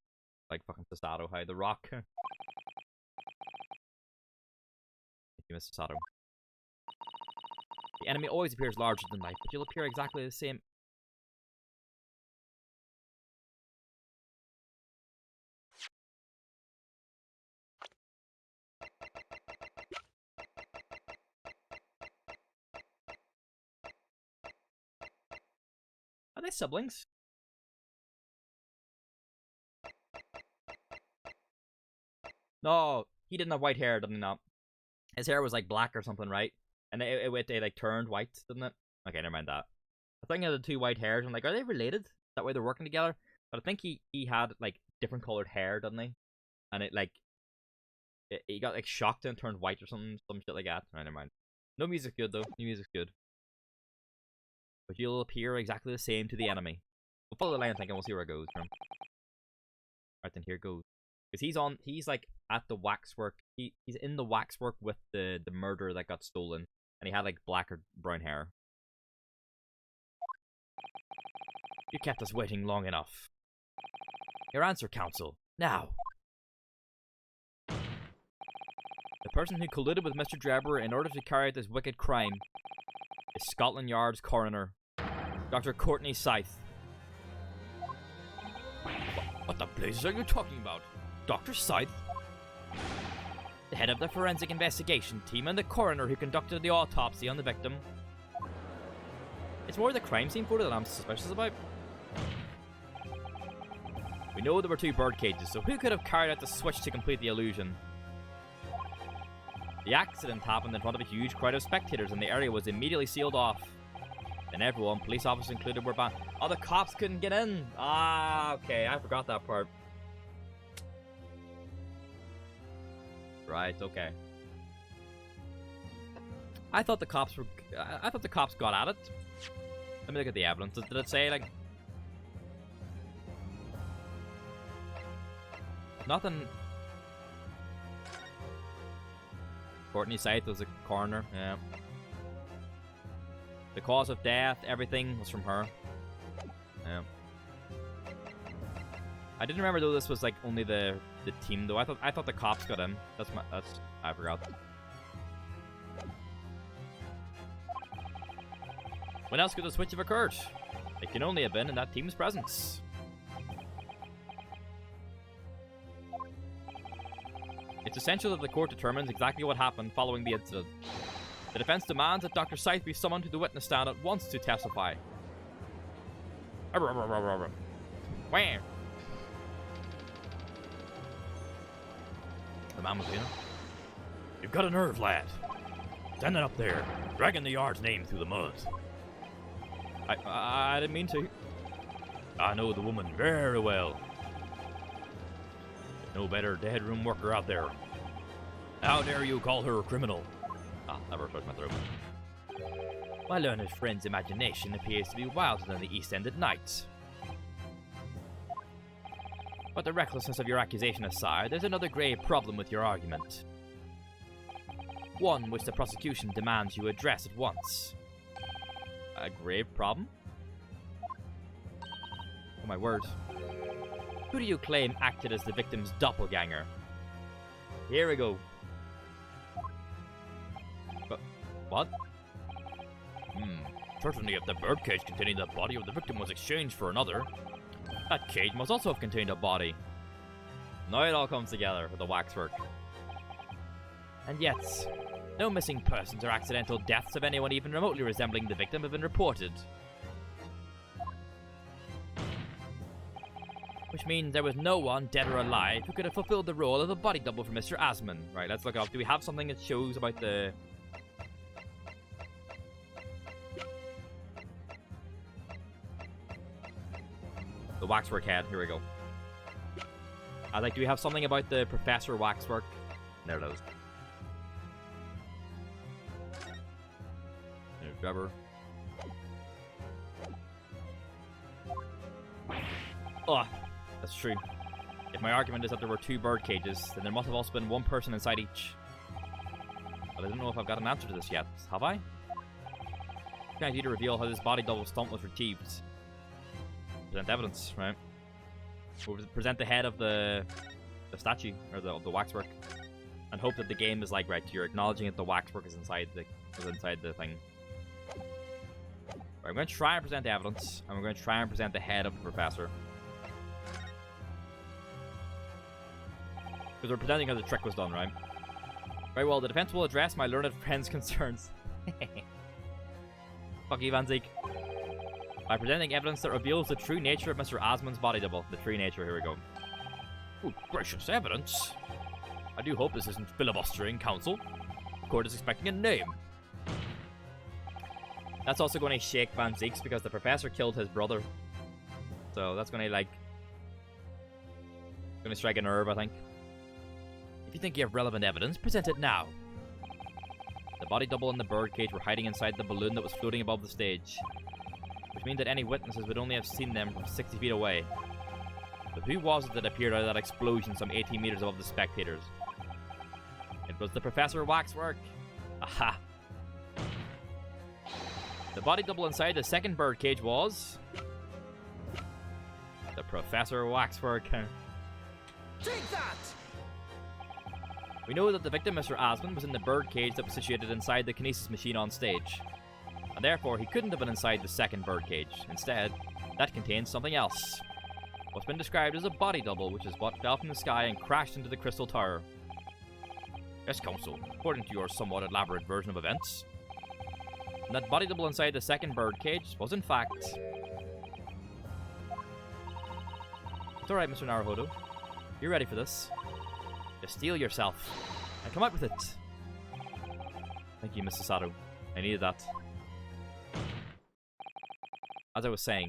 Like fucking Sasato, hi, the Rock. Thank you, Mr. Sasato. The enemy always appears larger than life, but you'll appear exactly the same. Are they siblings? No, he didn't have white hair, didn't he not? His hair was like black or something, right? And it like turned white, didn't it? Okay, never mind that. I think he had the two white hairs. I'm like, are they related? That way they're working together? But I think he had like different colored hair, didn't he? And it like he got like shocked and turned white or something, some shit like that. Right, never mind. No music's good though. New music's good. But you'll appear exactly the same to the enemy. We'll follow the line, I think, and we'll see where it goes from. Right then, here it goes. Because he's like at the waxwork. He's in the waxwork with the murderer that got stolen, and he had like black or brown hair. You kept us waiting long enough. Your answer, counsel. Now. The person who colluded with Mr. Drebber in order to carry out this wicked crime is Scotland Yard's coroner, Dr. Courtney Scythe. What the blazes are you talking about? Dr. Scythe? The head of the forensic investigation team and the coroner who conducted the autopsy on the victim. It's more the crime scene photo that I'm suspicious about. We know there were two bird cages, so who could have carried out the switch to complete the illusion? The accident happened in front of a huge crowd of spectators and the area was immediately sealed off. And everyone, police officers included, were banned. Oh, the cops couldn't get in! Ah, okay, I forgot that part. Right, okay. I thought the cops got at it. Let me look at the evidence. Did it say, like... Nothing... Courtney Scythe was a coroner, yeah. The cause of death, everything was from her. Yeah. I didn't remember though this was like only the team though. I thought the cops got in. I forgot. When else could the switch have occurred? It can only have been in that team's presence. It's essential that the court determines exactly what happened following the incident. The defense demands that Dr. Scythe be summoned to the witness stand at once to testify. Wham! The man was, You've got a nerve, lad. Standing up there, dragging the yard's name through the mud. I didn't mean to. I know the woman very well. No better dead room worker out there. How dare you call her a criminal? Ah, never touched my throat. My learned friend's imagination appears to be wilder than the East End at night. But the recklessness of your accusation aside, there's another grave problem with your argument. One which the prosecution demands you address at once. A grave problem? Oh my word. Who do you claim acted as the victim's doppelganger? Here we go. But, what? Certainly if the birdcage containing the body of the victim was exchanged for another, that cage must also have contained a body. Now it all comes together with the waxwork. And yet, no missing persons or accidental deaths of anyone even remotely resembling the victim have been reported. Which means there was no one, dead or alive, who could have fulfilled the role of a body double for Mr. Asman. Right, let's look it up. Do we have something that shows about the... The waxwork head? Here we go. Do we have something about the Professor Waxwork? There it is. There's Drebber. Oh, that's true. If my argument is that there were two bird cages, then there must have also been one person inside each. But I don't know if I've got an answer to this yet. Have I? Can I to reveal how this body double stunt was retrieved? Present evidence, right? We'll present the head of the statue, or the waxwork, and hope that the game is like, right, you're acknowledging that the waxwork is inside the thing. Right, I'm going to try and present the evidence, and we're going to try and present the head of the professor. Because we're presenting how the trick was done, right? Very well, the defense will address my learned friend's concerns. Fuck you, Van Ziek. By presenting evidence that reveals the true nature of Mr. Osmond's body double. The true nature, here we go. Oh, gracious evidence. I do hope this isn't filibustering, counsel. The court is expecting a name. That's also going to shake Van Ziek's because the professor killed his brother. So that's going to, like... going to strike a nerve, I think. If you think you have relevant evidence, present it now. The body double and the birdcage were hiding inside the balloon that was floating above the stage. Which means that any witnesses would only have seen them from 60 feet away. But who was it that appeared out of that explosion some 18 meters above the spectators? It was the Professor Waxwork. Aha! The body double inside the second birdcage was... the Professor Waxwork. Take that! We know that the victim, Mr. Osmond, was in the birdcage that was situated inside the kinesis machine on stage. And therefore, he couldn't have been inside the second birdcage. Instead, that contains something else. What's been described as a body double, which is what fell from the sky and crashed into the Crystal Tower. Yes, counsel, according to your somewhat elaborate version of events. And that body double inside the second birdcage was, in fact... It's alright, Mr. Naruhodo. You're ready for this. Just steel yourself and come out with it. Thank you, Mr. Sato. I needed that. As I was saying,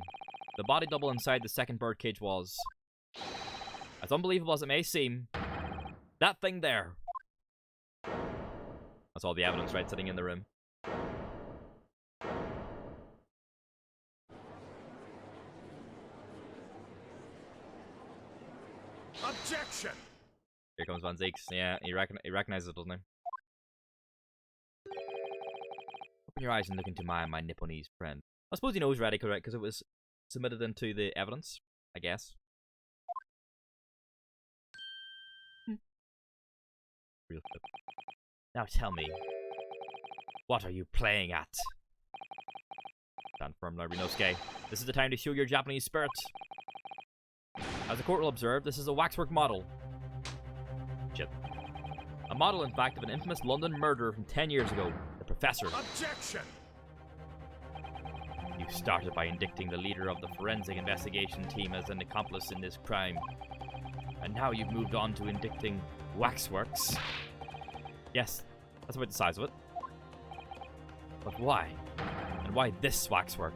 the body double inside the second birdcage was, as unbelievable as it may seem, that thing there. That's all the evidence, right, sitting in the room. Objection! Here comes Van Zieks. Yeah, he recognizes it, doesn't he? Open your eyes and look into my Nipponese friend. I suppose he knows ready, correct? Because it was submitted into the evidence, I guess. Real flip. Now tell me, what are you playing at? Stand firm, Narinosuke. This is the time to show your Japanese spirit. As the court will observe, this is a waxwork model. Shit. A model, in fact, of an infamous London murderer from 10 years ago, the Professor. Objection! You started by indicting the leader of the forensic investigation team as an accomplice in this crime. And now you've moved on to indicting waxworks. Yes, that's about the size of it. But why? And why this waxwork?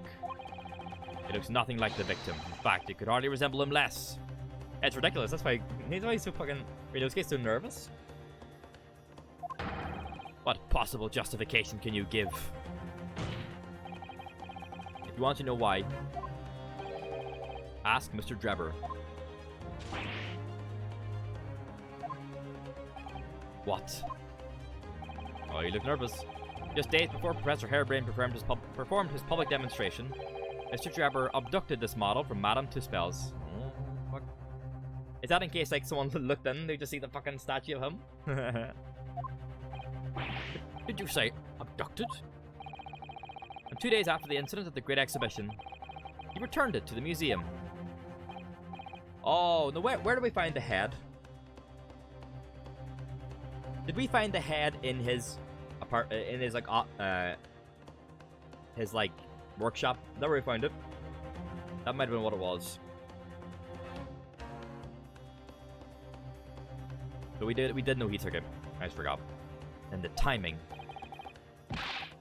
It looks nothing like the victim. In fact, it could hardly resemble him less. It's ridiculous, that's why he's so fucking... Rinosuke's so nervous. What possible justification can you give? If you want to know why, ask Mr. Drebber. What? Oh, you look nervous. Just days before Professor Harebrain performed his public demonstration, Mr. Drebber abducted this model from Madame Tuspel's. Oh, fuck. Is that in case, like, someone looked in, they just see the fucking statue of him? Did you say abducted? And 2 days after the incident at the Great Exhibition, he returned it to the museum. Oh, no, where do we find the head? Did we find the head in his like workshop? Is that where we found it? That might have been what it was. But we did know he took it. I just forgot. And the timing.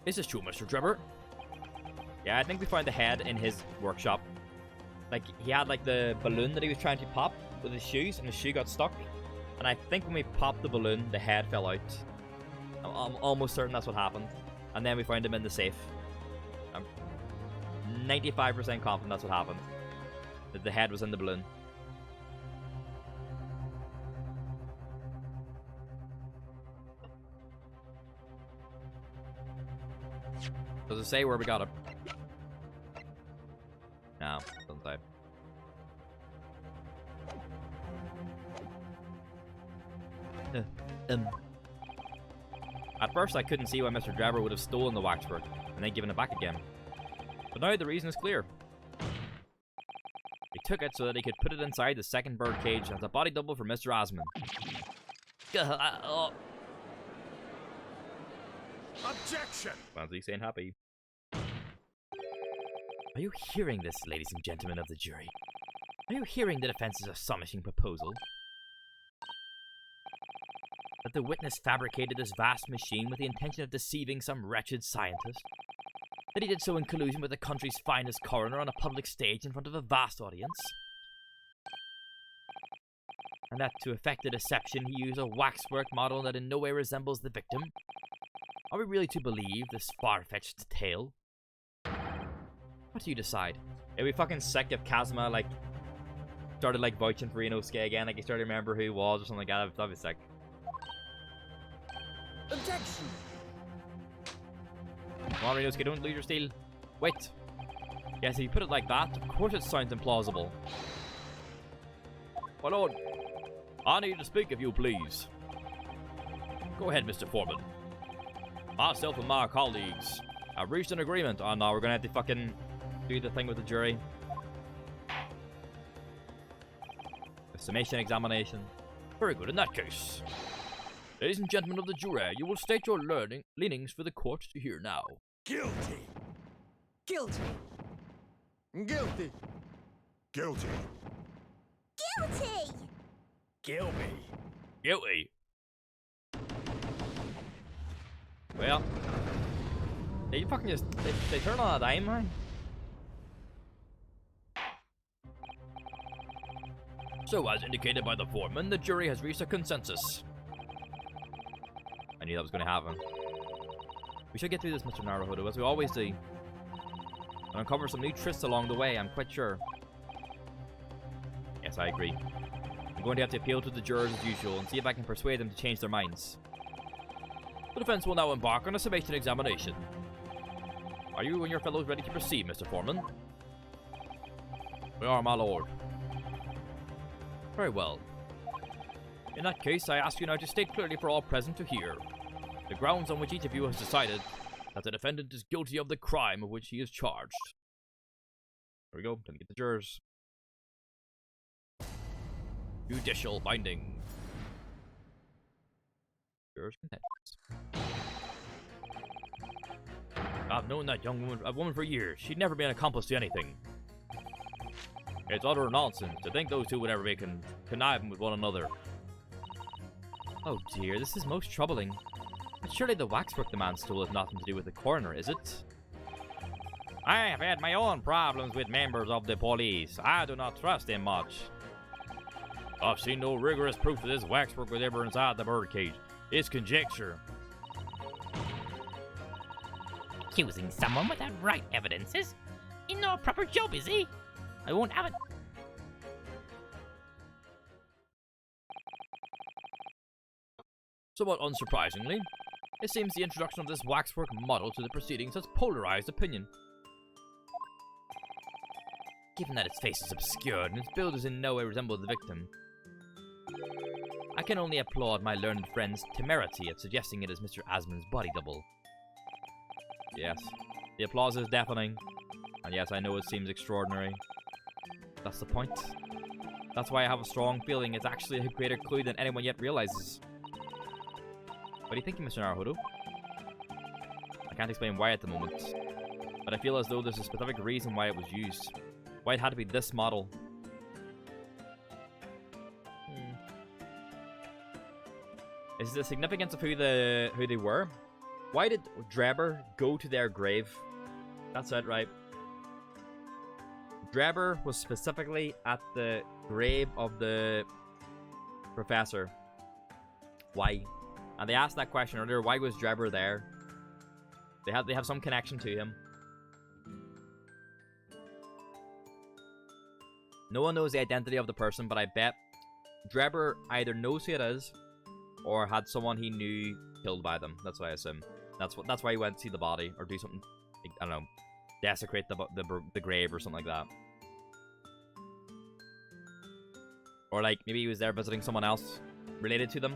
Is this true, Mr. Drebber? Yeah, I think we found the head in his workshop. Like, he had like the balloon that he was trying to pop with his shoes, and his shoe got stuck. And I think when we popped the balloon, the head fell out. I'm almost certain that's what happened. And then we found him in the safe. I'm 95% confident that's what happened. That the head was in the balloon. Does it say where we got it? No, doesn't say. At first, I couldn't see why Mr. Drebber would have stolen the waxwork and then given it back again. But now the reason is clear. He took it so that he could put it inside the second bird cage as a body double for Mr. Osmond. Objection! Fancy saying happy. Are you hearing this, ladies and gentlemen of the jury? Are you hearing the defense's astonishing proposal? That the witness fabricated this vast machine with the intention of deceiving some wretched scientist? That he did so in collusion with the country's finest coroner on a public stage in front of a vast audience? And that to effect the deception he used a waxwork model that in no way resembles the victim? Are we really to believe this far-fetched tale? What do you decide? It'd be fucking sick if Kazuma, like, started, like, vouching for Inosuke again. Like, he started to remember who he was or something like that. That'd be sick. Objection! Come on, Inosuke, don't lose your steel. Wait. Yes, if you put it like that, of course it sounds implausible. My lord, I need to speak if you please. Go ahead, Mr. Foreman. Myself and my colleagues have reached an agreement Oh no, we're gonna have to fucking do the thing with the jury. The summation examination. Very good, in that case. Ladies and gentlemen of the jury, you will state your leanings for the court to hear now. Guilty! Guilty. Guilty! Guilty! Guilty. Guilty! Guilty. Well, they fucking just they turn on a dime, man. So, as indicated by the foreman, the jury has reached a consensus. I knew that was going to happen. We should get through this, Mr. Naruhodo, as we always do. And uncover some new trysts along the way, I'm quite sure. Yes, I agree. I'm going to have to appeal to the jurors as usual and see if I can persuade them to change their minds. The defense will now embark on a summation examination. Are you and your fellows ready to proceed, Mr. Foreman? We are, my lord. Very well. In that case, I ask you now to state clearly for all present to hear the grounds on which each of you has decided that the defendant is guilty of the crime of which he is charged. There we go. Time to get the jurors. Judicial finding. Jurors consent. I've known that young woman for years. She'd never been an accomplice to anything. It's utter nonsense to think those two would ever be conniving with one another. Oh dear, this is most troubling. But surely the waxwork the man stole has nothing to do with the coroner, is it? I have had my own problems with members of the police. I do not trust them much. I've seen no rigorous proof that this waxwork was ever inside the birdcage. It's conjecture. Accusing someone without right evidences? In no proper job, is he? I won't have it. Somewhat unsurprisingly, it seems the introduction of this waxwork model to the proceedings has polarized opinion. Given that its face is obscured and its build is in no way resembles the victim, I can only applaud my learned friend's temerity at suggesting it as Mr. Asmund's body double. Yes, the applause is deafening, and yes, I know it seems extraordinary. That's the point. That's why I have a strong feeling it's actually a greater clue than anyone yet realizes. What do you think, Mr. Naruhodo? I can't explain why at the moment, but I feel as though there's a specific reason why it was used. Why it had to be this model. Is the significance of who they were? Why did Drebber go to their grave? That's it, right? Drebber was specifically at the grave of the professor. Why? And they asked that question earlier. Why was Drebber there? They have some connection to him. No one knows the identity of the person, but I bet Drebber either knows who it is or had someone he knew killed by them. That's what I assume. That's why he went to see the body or do something I don't know, desecrate the grave or something like that. Or like maybe he was there visiting someone else related to them,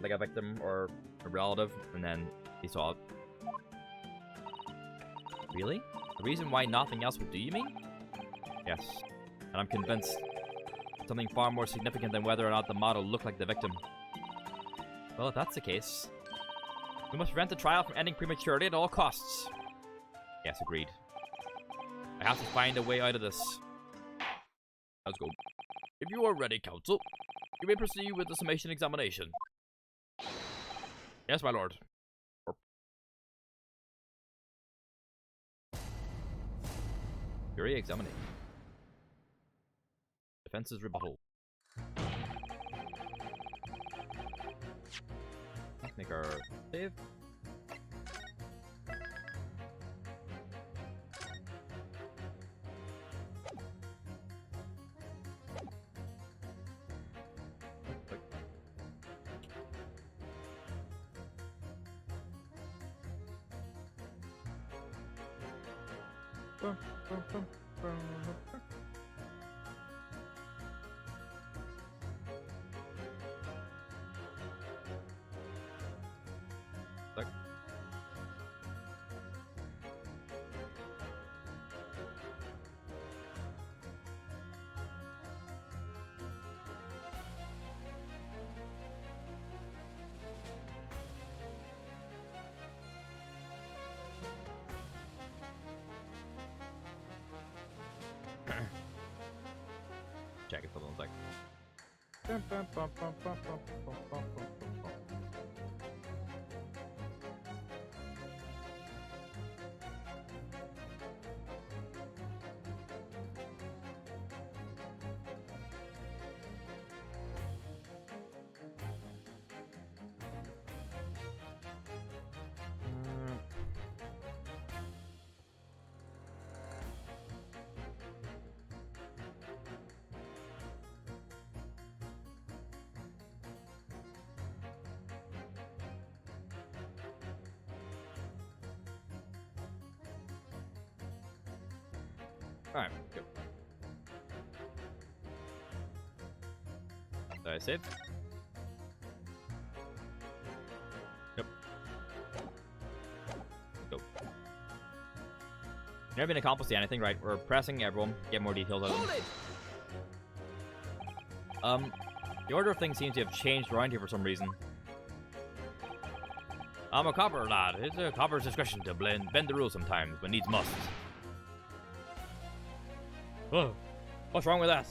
like a victim or a relative, and then he saw it. Really? The reason why nothing else would do, you mean? Yes. And I'm convinced something far more significant than whether or not the model looked like the victim. Well, if that's the case, we must prevent the trial from ending prematurely at all costs. Yes, agreed. I have to find a way out of this. Let's go. If you are ready, counsel, you may proceed with the summation examination. Yes, my lord. Jury examining. Defense's rebuttal. Let's make our save. Check it for 1 sec. Alright, good. Did I save? Yep. Go. Never been accomplished anything, right? We're pressing everyone, get more details out of them. The order of things seems to have changed around here for some reason. I'm a copper, lad. It's a copper's discretion to bend the rules sometimes, but needs must. Oh, what's wrong with that?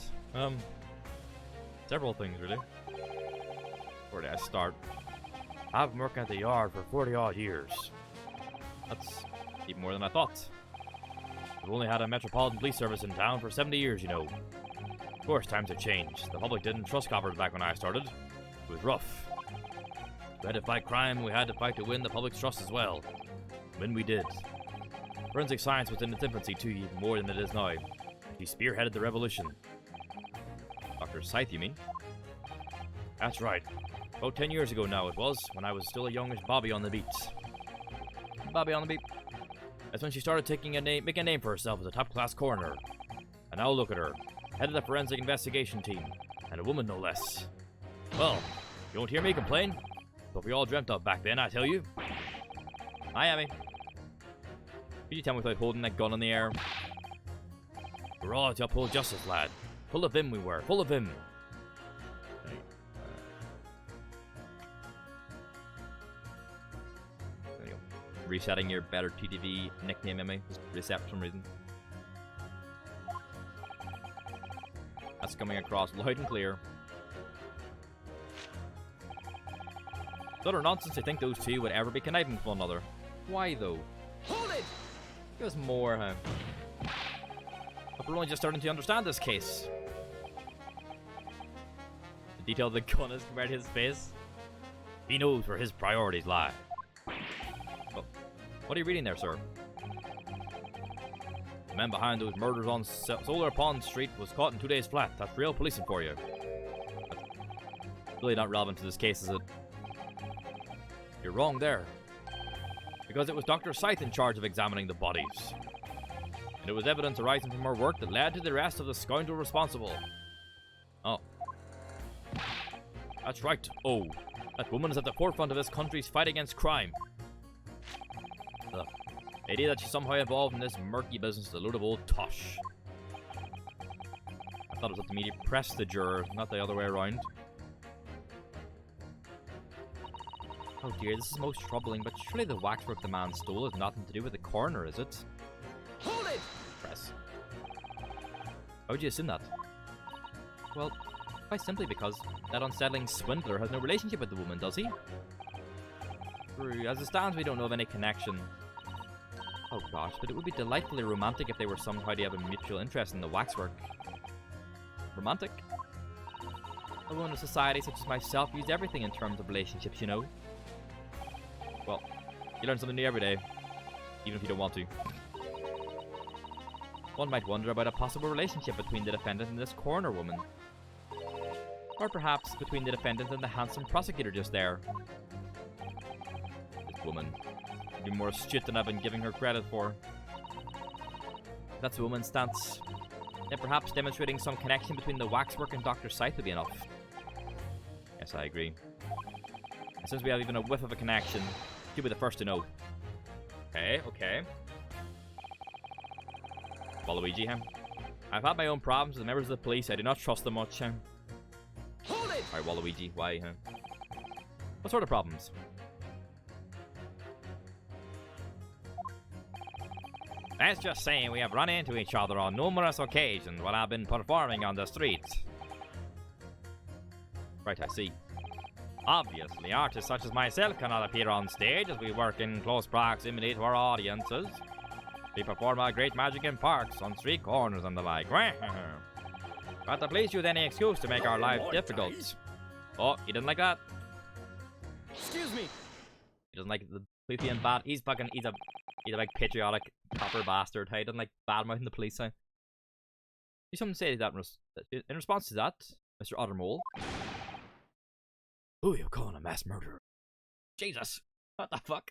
Several things, really. Where did I start? I've been working at the yard for 40-odd years. That's even more than I thought. We've only had a Metropolitan Police Service in town for 70 years, you know. Of course, times have changed. The public didn't trust coppers back when I started. It was rough. We had to fight crime, and we had to fight to win the public's trust as well. When we did. Forensic science was in its infancy too, even more than it is now. He spearheaded the revolution. Dr. Scythe, you mean? That's right. About 10 years ago now it was, when I was still a youngish Bobby on the beat. Bobby on the beat. That's when she started making a name for herself as a top-class coroner. And now look at her, head of the forensic investigation team, and a woman no less. Well, you won't hear me complain. What we all dreamt of back then, I tell you. Hi, Abby. Could you tell me without holding that gun in the air? We're all out to uphold justice, lad. Full of him we were, full of him. Right. There you go. Resetting your better TTV nickname, Emmy. Just reset for some reason. That's coming across loud and clear. It's utter nonsense to think those two would ever be conniving with one another. Why, though? Hold it! Give us more, But we're only just starting to understand this case. The detail of the gun is compared to his face. He knows where his priorities lie. Oh. What are you reading there, sir? The man behind those murders on Solar Pond Street was caught in 2 days flat. That's real policing for you. Really not relevant to this case, is it? You're wrong there. because it was Dr. Scythe in charge of examining the bodies. And it was evidence arising from her work that led to the arrest of the scoundrel responsible. Oh. That's right. Oh. That woman is at the forefront of this country's fight against crime. The idea that she's somehow involved in this murky business is a load of old tosh. I thought it was up to me to press the juror, not the other way around. Oh dear, this is most troubling, but surely the waxwork the man stole has nothing to do with the coroner, is it? Hold it! Press. How would you assume that? Well, quite simply because that unsettling swindler has no relationship with the woman, does he? True, as it stands, we don't know of any connection. Oh gosh, but it would be delightfully romantic if they were somehow to have a mutual interest in the waxwork. Romantic? A woman of society such as myself views everything in terms of relationships, you know. Well, you learn something new every day, even if you don't want to. One might wonder about a possible relationship between the defendant and this coroner woman. Or perhaps between the defendant and the handsome prosecutor just there. This woman would be more astute than I've been giving her credit for. If that's a woman's stance, then perhaps demonstrating some connection between the waxwork and Dr. Scythe would be enough. Yes, I agree. And since we have even a whiff of a connection, she'll be the first to know. Okay, okay. Waluigi, huh? I've had my own problems with the members of the police. I do not trust them much, huh? Hold it! Alright, Waluigi, why, huh? What sort of problems? Let's just say we have run into each other on numerous occasions while I've been performing on the streets. Right, I see. Obviously, artists such as myself cannot appear on stage as we work in close proximity to our audiences. We perform our great magic in parks, on street corners and the like. But to please use any excuse to make our lives difficult. Guys. Oh, he didn't like that. Excuse me. He doesn't like the police being bad. He's a like patriotic copper bastard. Hey, he doesn't like badmouthing the police. Hey. You something to say to that in response to that, Mr. Ottermole? Who are you calling a mass murderer? Jesus, what the fuck?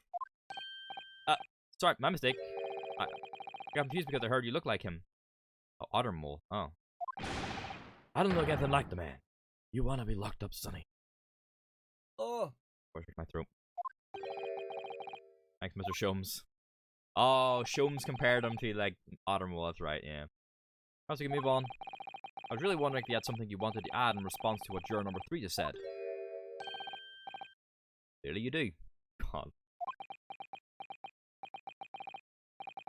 Sorry, my mistake. I got confused because I heard you look like him. Oh, Ottermole. Oh. I don't look anything like the man. You wanna be locked up, Sonny? Oh. Where's my throat? Thanks, Mr. Sholmes. Oh, Sholmes compared him to, like, Ottermole, that's right, yeah. Perhaps we can move on. I was really wondering if you had something you wanted to add in response to what juror number 3 just said. Clearly you do. God.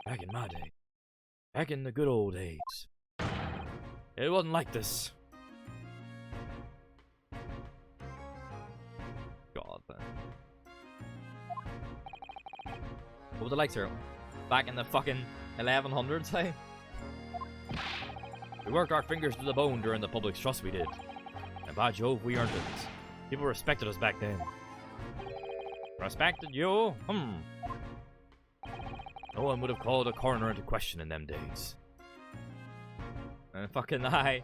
Back in my day. Back in the good old days. It wasn't like this. God, man. What was it like, sir? Back in the fucking 1100s, hey? We worked our fingers to the bone during the public's trust, we did. And by Jove, we earned it. People respected us back then. Respected you? No one would have called a coroner into question in them days. And fucking I.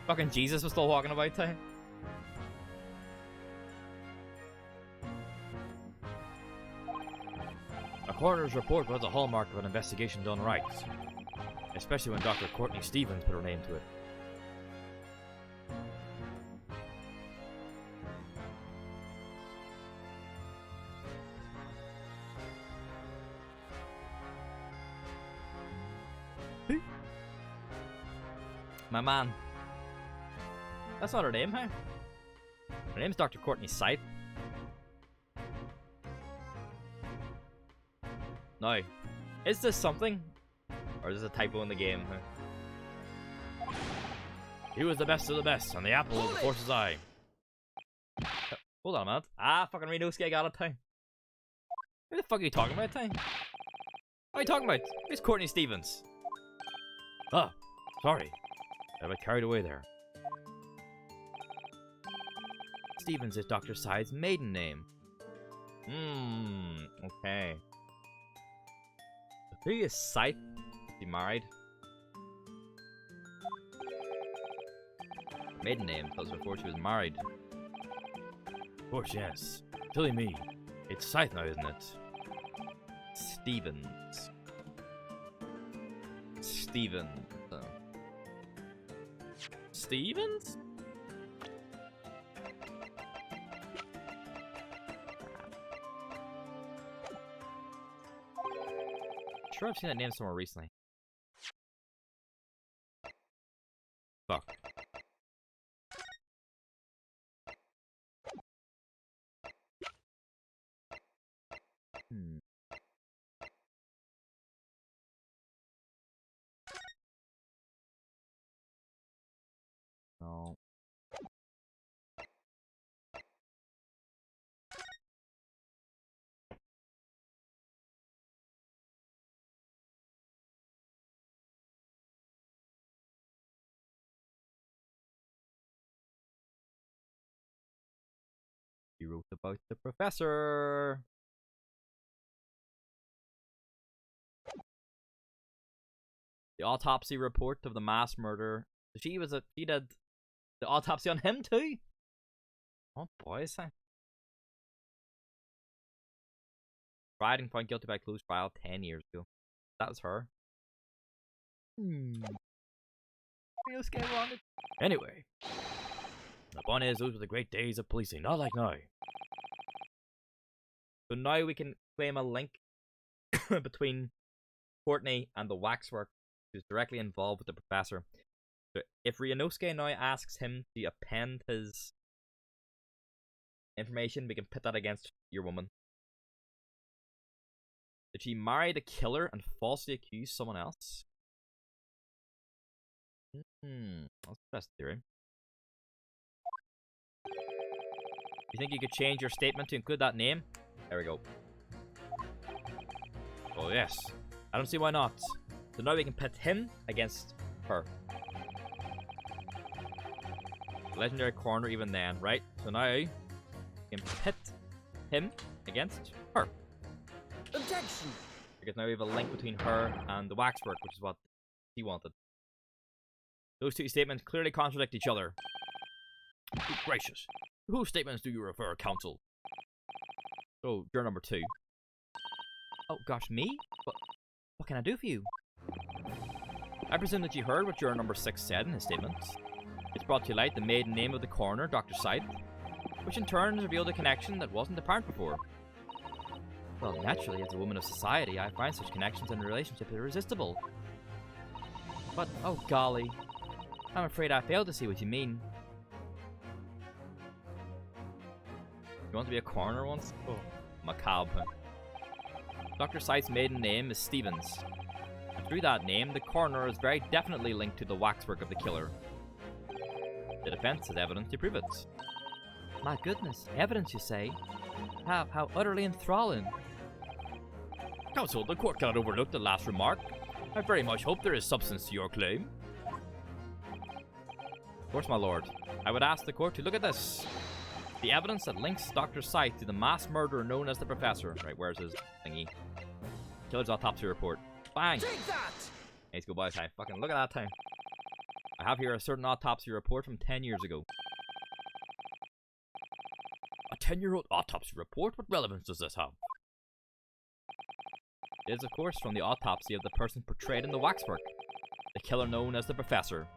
Fucking Jesus was still walking about town. A coroner's report was a hallmark of an investigation done right. Especially when Dr. Courtney Stevens put her name to it. My man. That's not her name, huh? Her name's Dr. Courtney Scythe. Now, is this something? Or is this a typo in the game, huh? He was the best of the best, and the apple of the force's eye. Hold on a minute. Ah, fucking Renoski, I got it, time. Who the fuck are you talking about, time? What are you talking about? Who's Courtney Stevens? Oh, sorry. I got carried away there. Stevens is Dr. Scythe's maiden name. Okay. Who is Scythe? Is he married? Maiden name, that was before she was married. Of course, yes. Silly me. It's Scythe now, isn't it? Stevens. Stevens. Stevens? Sure, I've seen that name somewhere recently. Fuck. No. You wrote about the professor. The autopsy report of the mass murder. She did the autopsy on him too. Oh boys, tried and found guilty by closed trial 10 years ago. That was her. Anyway, the point is, those were the great days of policing, not like now. So now we can claim a link between Courtney and the waxwork, who's directly involved with the professor. So if Ryunosuke now asks him to append his information, we can put that against your woman. Did she marry the killer and falsely accuse someone else? That's the best theory. You think you could change your statement to include that name? There we go. Oh yes. I don't see why not. So now we can pit him against her. Legendary corner even then, right? So now we can pit him against her. Objection! Because now we have a link between her and the waxwork, which is what he wanted. Those two statements clearly contradict each other. Good gracious. To whose statements do you refer, counsel? Oh, juror number 2. Oh gosh, me? What can I do for you? I presume that you heard what juror number 6 said in his statement. It's brought to light the maiden name of the coroner, Dr. Scythe, which in turn revealed a connection that wasn't apparent before. Well, naturally, as a woman of society, I find such connections and relationships irresistible. But, oh golly, I'm afraid I failed to see what you mean. You want to be a coroner once? Oh, macabre. Dr. Scythe's maiden name is Stevens. And through that name, the coroner is very definitely linked to the waxwork of the killer. The defense has evidence to prove it. My goodness, evidence you say? How utterly enthralling. Counsel, the court cannot overlook the last remark. I very much hope there is substance to your claim. Of course, my lord. I would ask the court to look at this. The evidence that links Dr. Scythe to the mass murderer known as the Professor. Right, where's his thingy? Killer's autopsy report. Bang! Take that! Nice go by time. Fucking look at that time. I have here a certain autopsy report from 10 years ago. A 10-year-old autopsy report? What relevance does this have? It is, of course, from the autopsy of the person portrayed in the waxwork. The killer known as the Professor.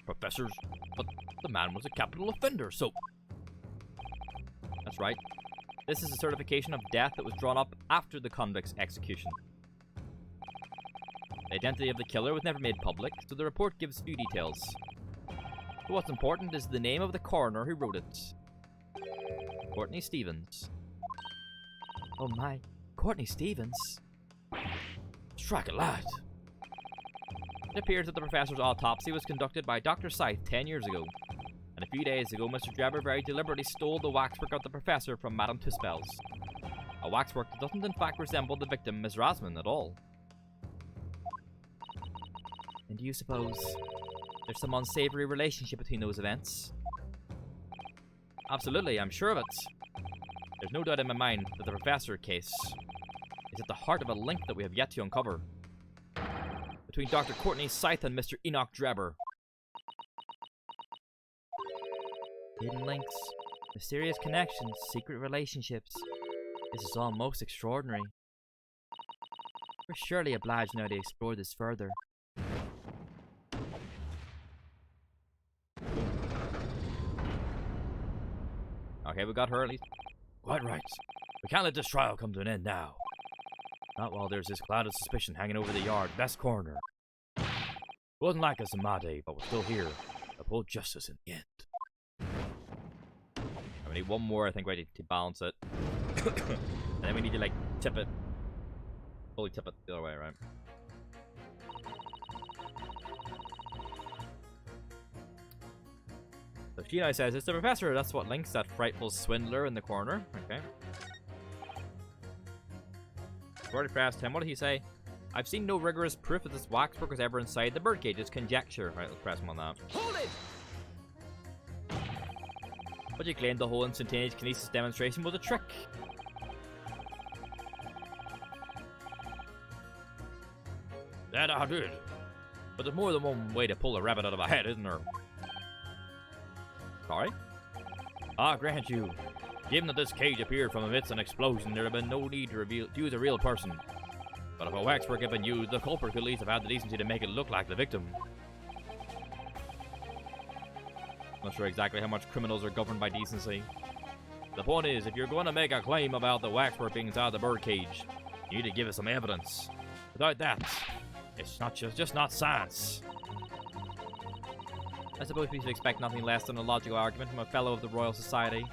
Professors? But the man was a capital offender, so... That's right. This is a certification of death that was drawn up after the convict's execution. The identity of the killer was never made public, so the report gives few details. But what's important is the name of the coroner who wrote it. Courtney Stevens. Oh my, Courtney Stevens? Strike a light. It appears that the professor's autopsy was conducted by Dr. Scythe 10 years ago. And a few days ago, Mr. Drebber very deliberately stole the waxwork of the professor from Madame Tuspel's. A waxwork that doesn't in fact resemble the victim, Miss Rasman, at all. And do you suppose there's some unsavory relationship between those events? Absolutely, I'm sure of it. There's no doubt in my mind that the professor case is at the heart of a link that we have yet to uncover. Between Dr. Courtney Scythe and Mr. Enoch Drebber. Hidden links. Mysterious connections, secret relationships. This is all most extraordinary. We're surely obliged now to explore this further. Okay, we got her at least. Quite right. We can't let this trial come to an end now. Not while there's this cloud of suspicion hanging over the yard, best corner. It wasn't like us in my day, but we're still here. Uphold justice in the end. We need one more, I think, ready to balance it. And then we need to, like, tip it. Fully tip it the other way, right? So she now says, it's the professor. That's what links that frightful swindler in the corner. Okay. We've already pressed him. What did he say? I've seen no rigorous proof that this waxwork was ever inside the birdcage. It's conjecture. Right, let's press him on that. Hold it! But you claimed the whole instantaneous kinesis demonstration was a trick. That I did. But there's more than one way to pull a rabbit out of a hat, isn't there? Sorry? I grant you. Given that this cage appeared from amidst an explosion, there had been no need to use a real person. But if a waxwork had been used, the culprit could at least have had the decency to make it look like the victim. Not sure exactly how much criminals are governed by decency. The point is, if you're going to make a claim about the waxwork being inside the birdcage, you need to give us some evidence. Without that, it's not just not science. I suppose we should expect nothing less than a logical argument from a fellow of the Royal Society.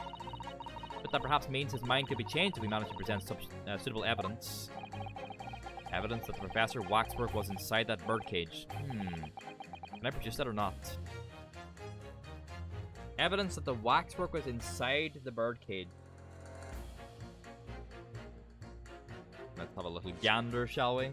But that perhaps means his mind could be changed if we manage to present suitable evidence. Evidence that the Professor Waxwork was inside that birdcage. Can I produce that or not? Evidence that the waxwork was inside the birdcage. Let's have a little gander, shall we?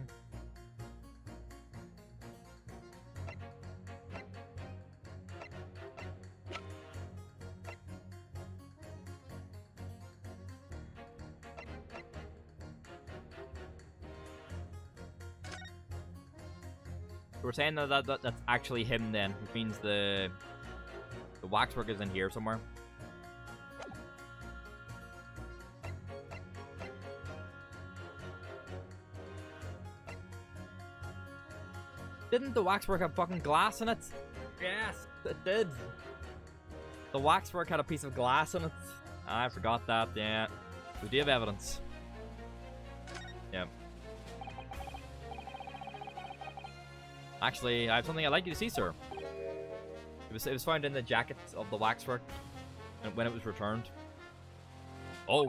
We're saying that that's actually him then, which means the waxwork is in here somewhere. Didn't the waxwork have fucking glass in it? Yes, it did. The waxwork had a piece of glass in it. I forgot that, yeah. We do have evidence. Yeah. Actually, I have something I'd like you to see, sir. It was found in the jacket of the waxwork when it was returned. Oh,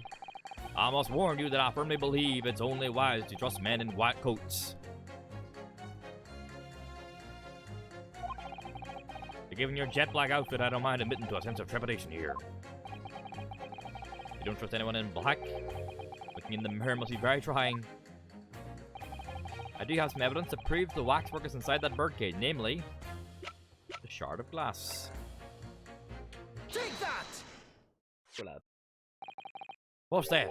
I must warn you that I firmly believe it's only wise to trust men in white coats. Given your jet black outfit, I don't mind admitting to a sense of trepidation here. You don't trust anyone in black? Looking in the mirror must be very trying. I do have some evidence to prove the waxwork is inside that birdcage, namely the shard of glass. Take that! Go lad. What's that?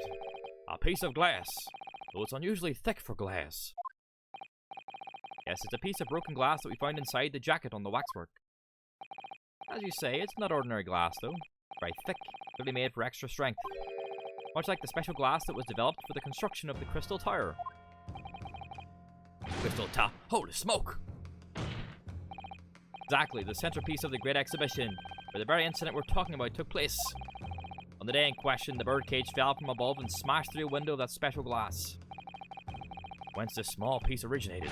A piece of glass. Though it's unusually thick for glass. Yes, it's a piece of broken glass that we found inside the jacket on the waxwork. As you say, it's not ordinary glass though. Very thick, clearly made for extra strength. Much like the special glass that was developed for the construction of the Crystal Tower. Crystal Tower? Holy smoke! Exactly, the centerpiece of the Great Exhibition, where the very incident we're talking about took place. On the day in question, the birdcage fell from above and smashed through a window of that special glass. Whence this small piece originated.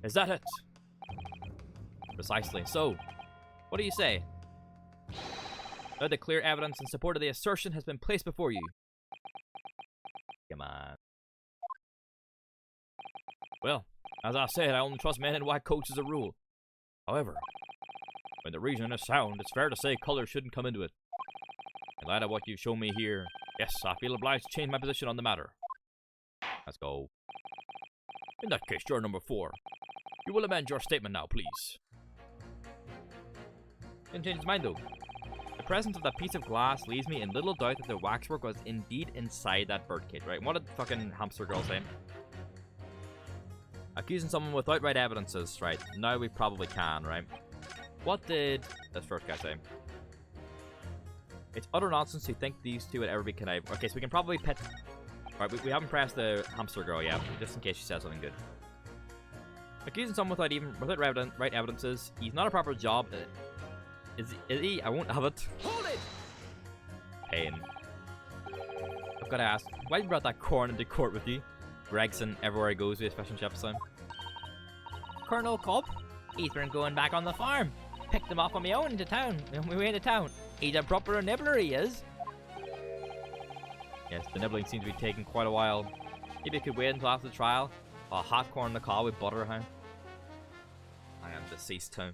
Is that it? Precisely. So, what do you say? Now the clear evidence in support of the assertion has been placed before you. Come on. Well, as I said, I only trust men in white coats as a rule. However, when the reasoning is sound, it's fair to say color shouldn't come into it. In light of what you've shown me here, yes, I feel obliged to change my position on the matter. Let's go. In that case, juror number 4. You will amend your statement now, please. Didn't change his mind though. The presence of that piece of glass leaves me in little doubt that the waxwork was indeed inside that birdcage, right? What did the fucking hamster girl say? Accusing someone without right evidences, right? Now we probably can, right? What did this first guy say? It's utter nonsense to think these two would ever be conniving. Okay, so we can probably pet... Alright, we haven't pressed the hamster girl yet, just in case she says something good. Accusing someone without right evidences. He's not a proper job. Is he? I won't have it. Hold it! Pain. I've got to ask, why you brought that corn into court with you? Gregson, everywhere he goes with, especially in Shepherdstown. Colonel Cobb? He's been going back on the farm. Picked him up on my own into town. On my way into town. He's a proper nibbler, he is. Yes, the nibbling seems to be taking quite a while. Maybe I could wait until after the trial. A hot corn on the cob with butter, huh? I am deceased too.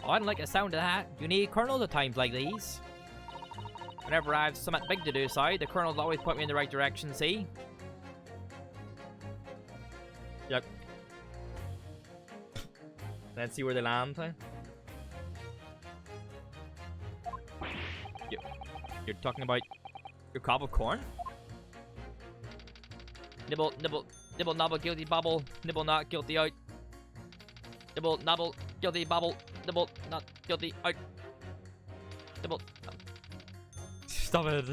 Oh, I don't like the sound of that. You need colonels at times like these. Whenever I have something big to do, the colonels always point me in the right direction, see? Yep. Let's see where they land, huh? You're talking about your cob of corn? Nibble, nibble, nibble, nobble, guilty, bobble. Nibble, not guilty, out. Nibble, nobble, guilty, bobble. Nibble, not guilty, out. Nibble. Stop it.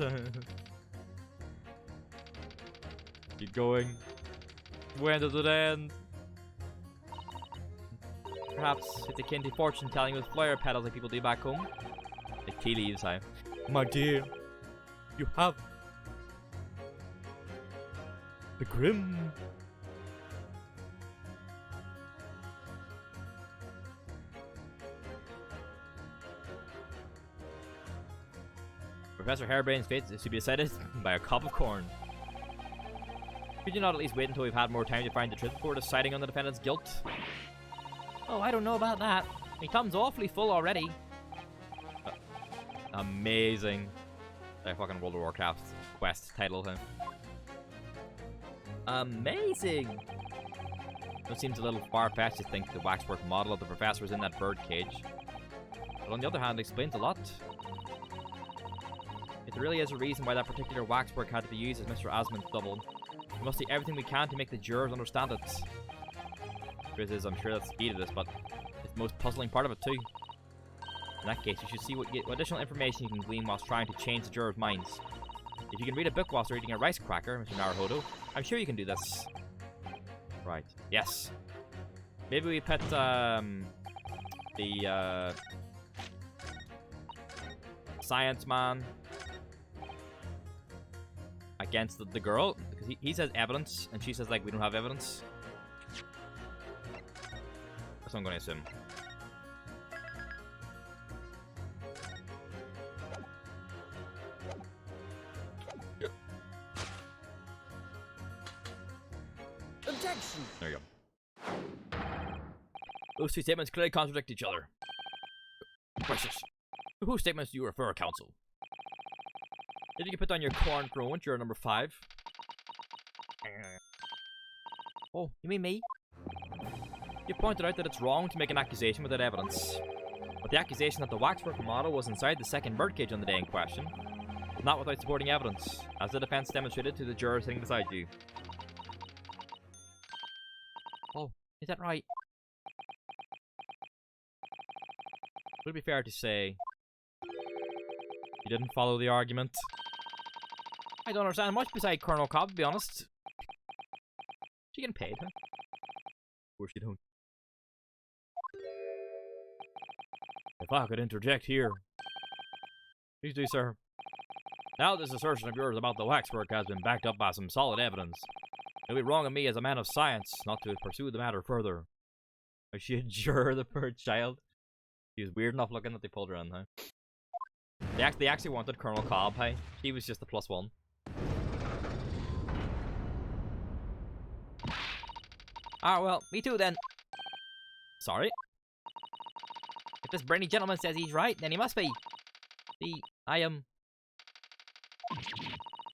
Keep going. When does it end? Perhaps it's akin to fortune telling with flower petals like people do back home. Like tea leaves, huh? My dear, you have the grim. Professor Harebrain's fate is to be decided by a cup of corn. Could you not at least wait until we've had more time to find the truth before deciding on the defendant's guilt? Oh, I don't know about that. My tum's awfully full already. Amazing. That fucking World of Warcraft quest title thing. Amazing! It seems a little far-fetched to think the waxwork model of the professor is in that bird cage. But on the other hand, it explains a lot. If there really is a reason why that particular waxwork had to be used as Mr. Asmund's double, we must do everything we can to make the jurors understand it. Truth is, I'm sure that's the key to this, but it's the most puzzling part of it too. In that case, you should see what additional information you can glean whilst trying to change the jurors' minds. If you can read a book whilst eating a rice cracker, Mr. Naruhodo, I'm sure you can do this. Right. Yes. Maybe we put, the, science man against the girl, because he says evidence, and she says, like, we don't have evidence. That's what I'm going to assume. Objection! There you go. Those two statements clearly contradict each other. Precious. To whose statements do you refer, counsel? If you can put down your corn for a moment, you're number 5. Oh, you mean me? You pointed out that it's wrong to make an accusation without evidence. But the accusation that the waxwork model was inside the second birdcage on the day in question was not without supporting evidence, as the defense demonstrated to the juror sitting beside you. Oh, is that right? Would it be fair to say you didn't follow the argument? I don't understand much beside Colonel Cobb, to be honest. She getting paid, huh? Of course you don't. If I could interject here. Please do, sir. Now this assertion of yours about the waxwork has been backed up by some solid evidence. It would be wrong of me as a man of science not to pursue the matter further. Was she a juror, the poor child? She was weird enough looking that they pulled her in, huh? They actually wanted Colonel Cobb, hey? He was just the +1. Ah, well, me too then. Sorry? If this brainy gentleman says he's right, then he must be. See, I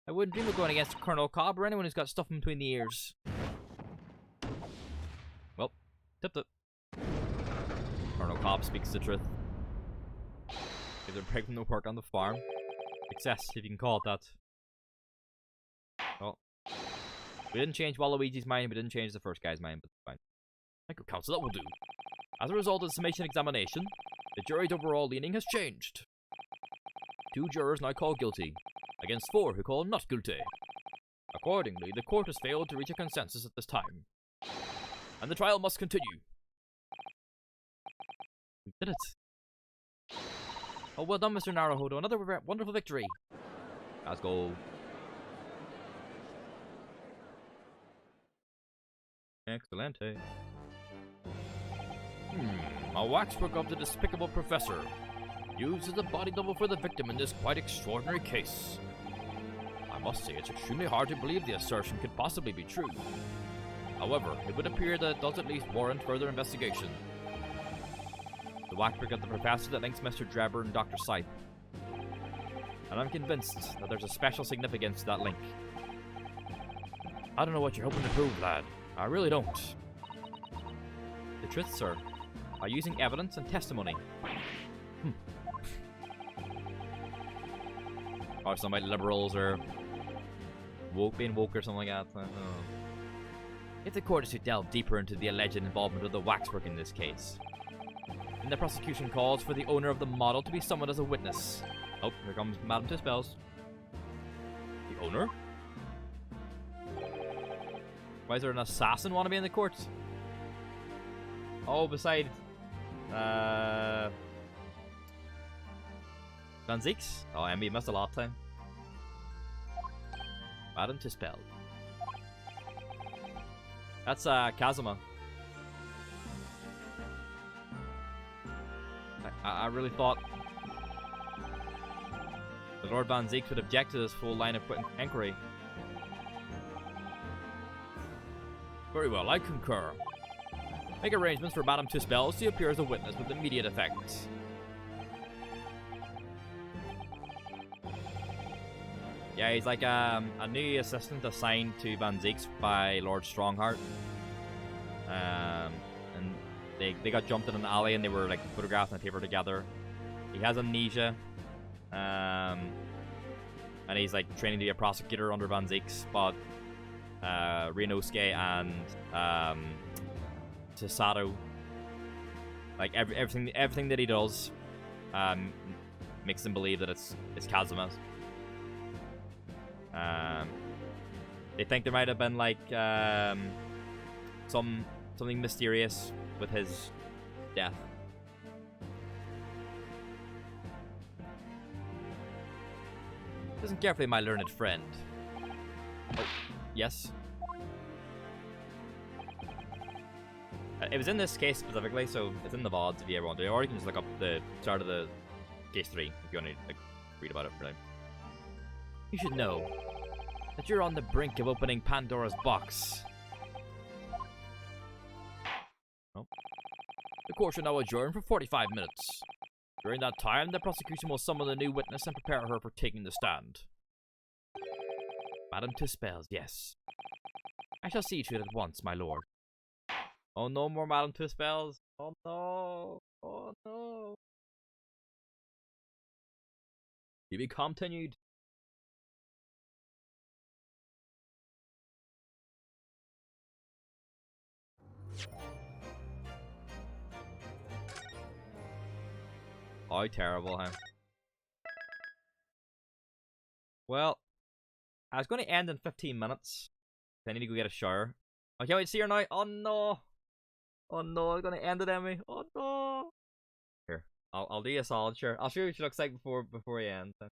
wouldn't dream of going against Colonel Cobb or anyone who's got stuff in between the ears. Well, tipped it. Colonel Cobb speaks the truth. Give them a break from the work on the farm. Success, if you can call it that. Well, we didn't change Waluigi's mind, we didn't change the first guy's mind, but fine. Thank you, counsel, that will do. As a result of the summation examination, The jury's overall leaning has changed. 2 jurors now call guilty, against 4 who call not guilty. Accordingly, the court has failed to reach a consensus at this time, and the trial must continue. We did it. Oh, well done, Mr. Naruhodo. Another wonderful victory. Let's go. Excelente. A waxwork of the despicable professor, used as a body double for the victim in this quite extraordinary case. I must say it's extremely hard to believe the assertion could possibly be true. However, it would appear that it does at least warrant further investigation. The waxwork of the professor that links Mr. Drebber and Dr. Scythe. And I'm convinced that there's a special significance to that link. I don't know what you're hoping to prove, lad. I really don't. The truth, sir, by using evidence and testimony. Or some like liberals or being woke or something like that. If the court is to delve deeper into the alleged involvement of the waxwork in this case, then the prosecution calls for the owner of the model to be summoned as a witness. Oh, here comes Madame Tuspels. The owner? Why is there an assassin wannabe in the court? Oh, beside Van Zieks? Oh, Emmy missed a lot of time. Madame Tuspel. That's Kazuma. I really thought that Lord Van Zieks would object to this full line of inquiry. Very well, I concur. Make arrangements for Madame Tuspels to appear as a witness with immediate effect. Yeah, he's like a new assistant assigned to Van Zieks by Lord Strongheart. And they got jumped in an alley and they were like photographed in a paper together. He has amnesia. And he's like training to be a prosecutor under Van Zieks, but Rinosuke and Chisato, like everything that he does makes him believe that it's Kazuma. They think there might have been like something mysterious with his death. Listen carefully, my learned friend. Oh, yes. It was in this case specifically, so it's in the VODs if you ever want to. Or you can just look up the start of the case 3 if you want to like read about it for now. You should know that you're on the brink of opening Pandora's box. Oh. The court should now adjourn for 45 minutes. During that time, the prosecution will summon a new witness and prepare her for taking the stand. Madame Tuspels, yes. I shall see to it at once, my lord. Oh, no more Madame Tuspels. Oh, no. Oh, no. To be continued. Oh, terrible, huh? Well, I was going to end in 15 minutes. I need to go get a shower. I can't wait to see her now. Oh no! Oh no, I'm going to end it, Emmy. Oh no! Here, I'll do you a solid, sure. I'll show you what she looks like before we end. I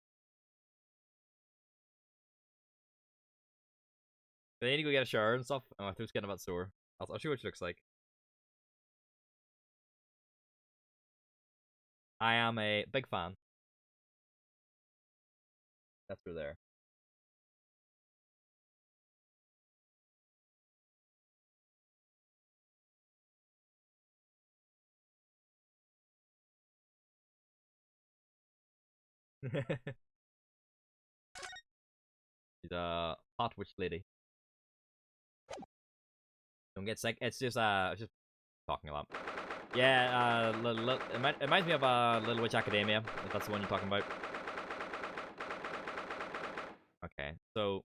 need to go get a shower and stuff. Oh, my throat's getting a bit sore. I'll show you what she looks like. I am a big fan. That's her there. She's a hot witch lady. Don't get sick. It's just talking a lot. Yeah, it reminds me of Little Witch Academia, if that's the one you're talking about. Okay, so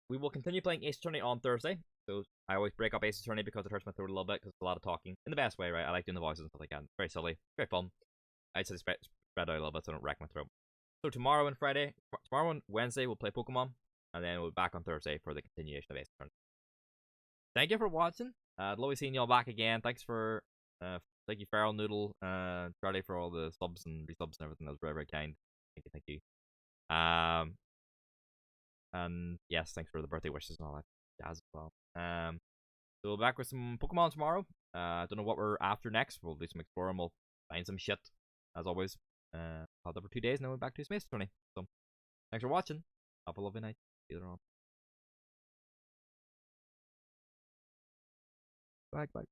we will continue playing Ace Attorney on Thursday. So I always break up Ace Attorney because it hurts my throat a little bit because it's a lot of talking. In the best way, right? I like doing the voices and stuff like that. It's very silly. Very fun. I just spread out a little bit so I don't wreck my throat. So tomorrow and Wednesday, we'll play Pokemon. And then we'll be back on Thursday for the continuation of Ace Attorney. Thank you for watching. I'd love seeing y'all back again. Thanks for, thank you, Feral Noodle, Charlie for all the subs and resubs and everything. That was very, very kind. Thank you. And yes, thanks for the birthday wishes and all that jazz as well. So we'll be back with some Pokemon tomorrow. I don't know what we're after next. We'll do some exploring. We'll find some shit, as always. I'll do for 2 days, and then we're back to Space Tony. So, thanks for watching. Have a lovely night. See you later on. Bye.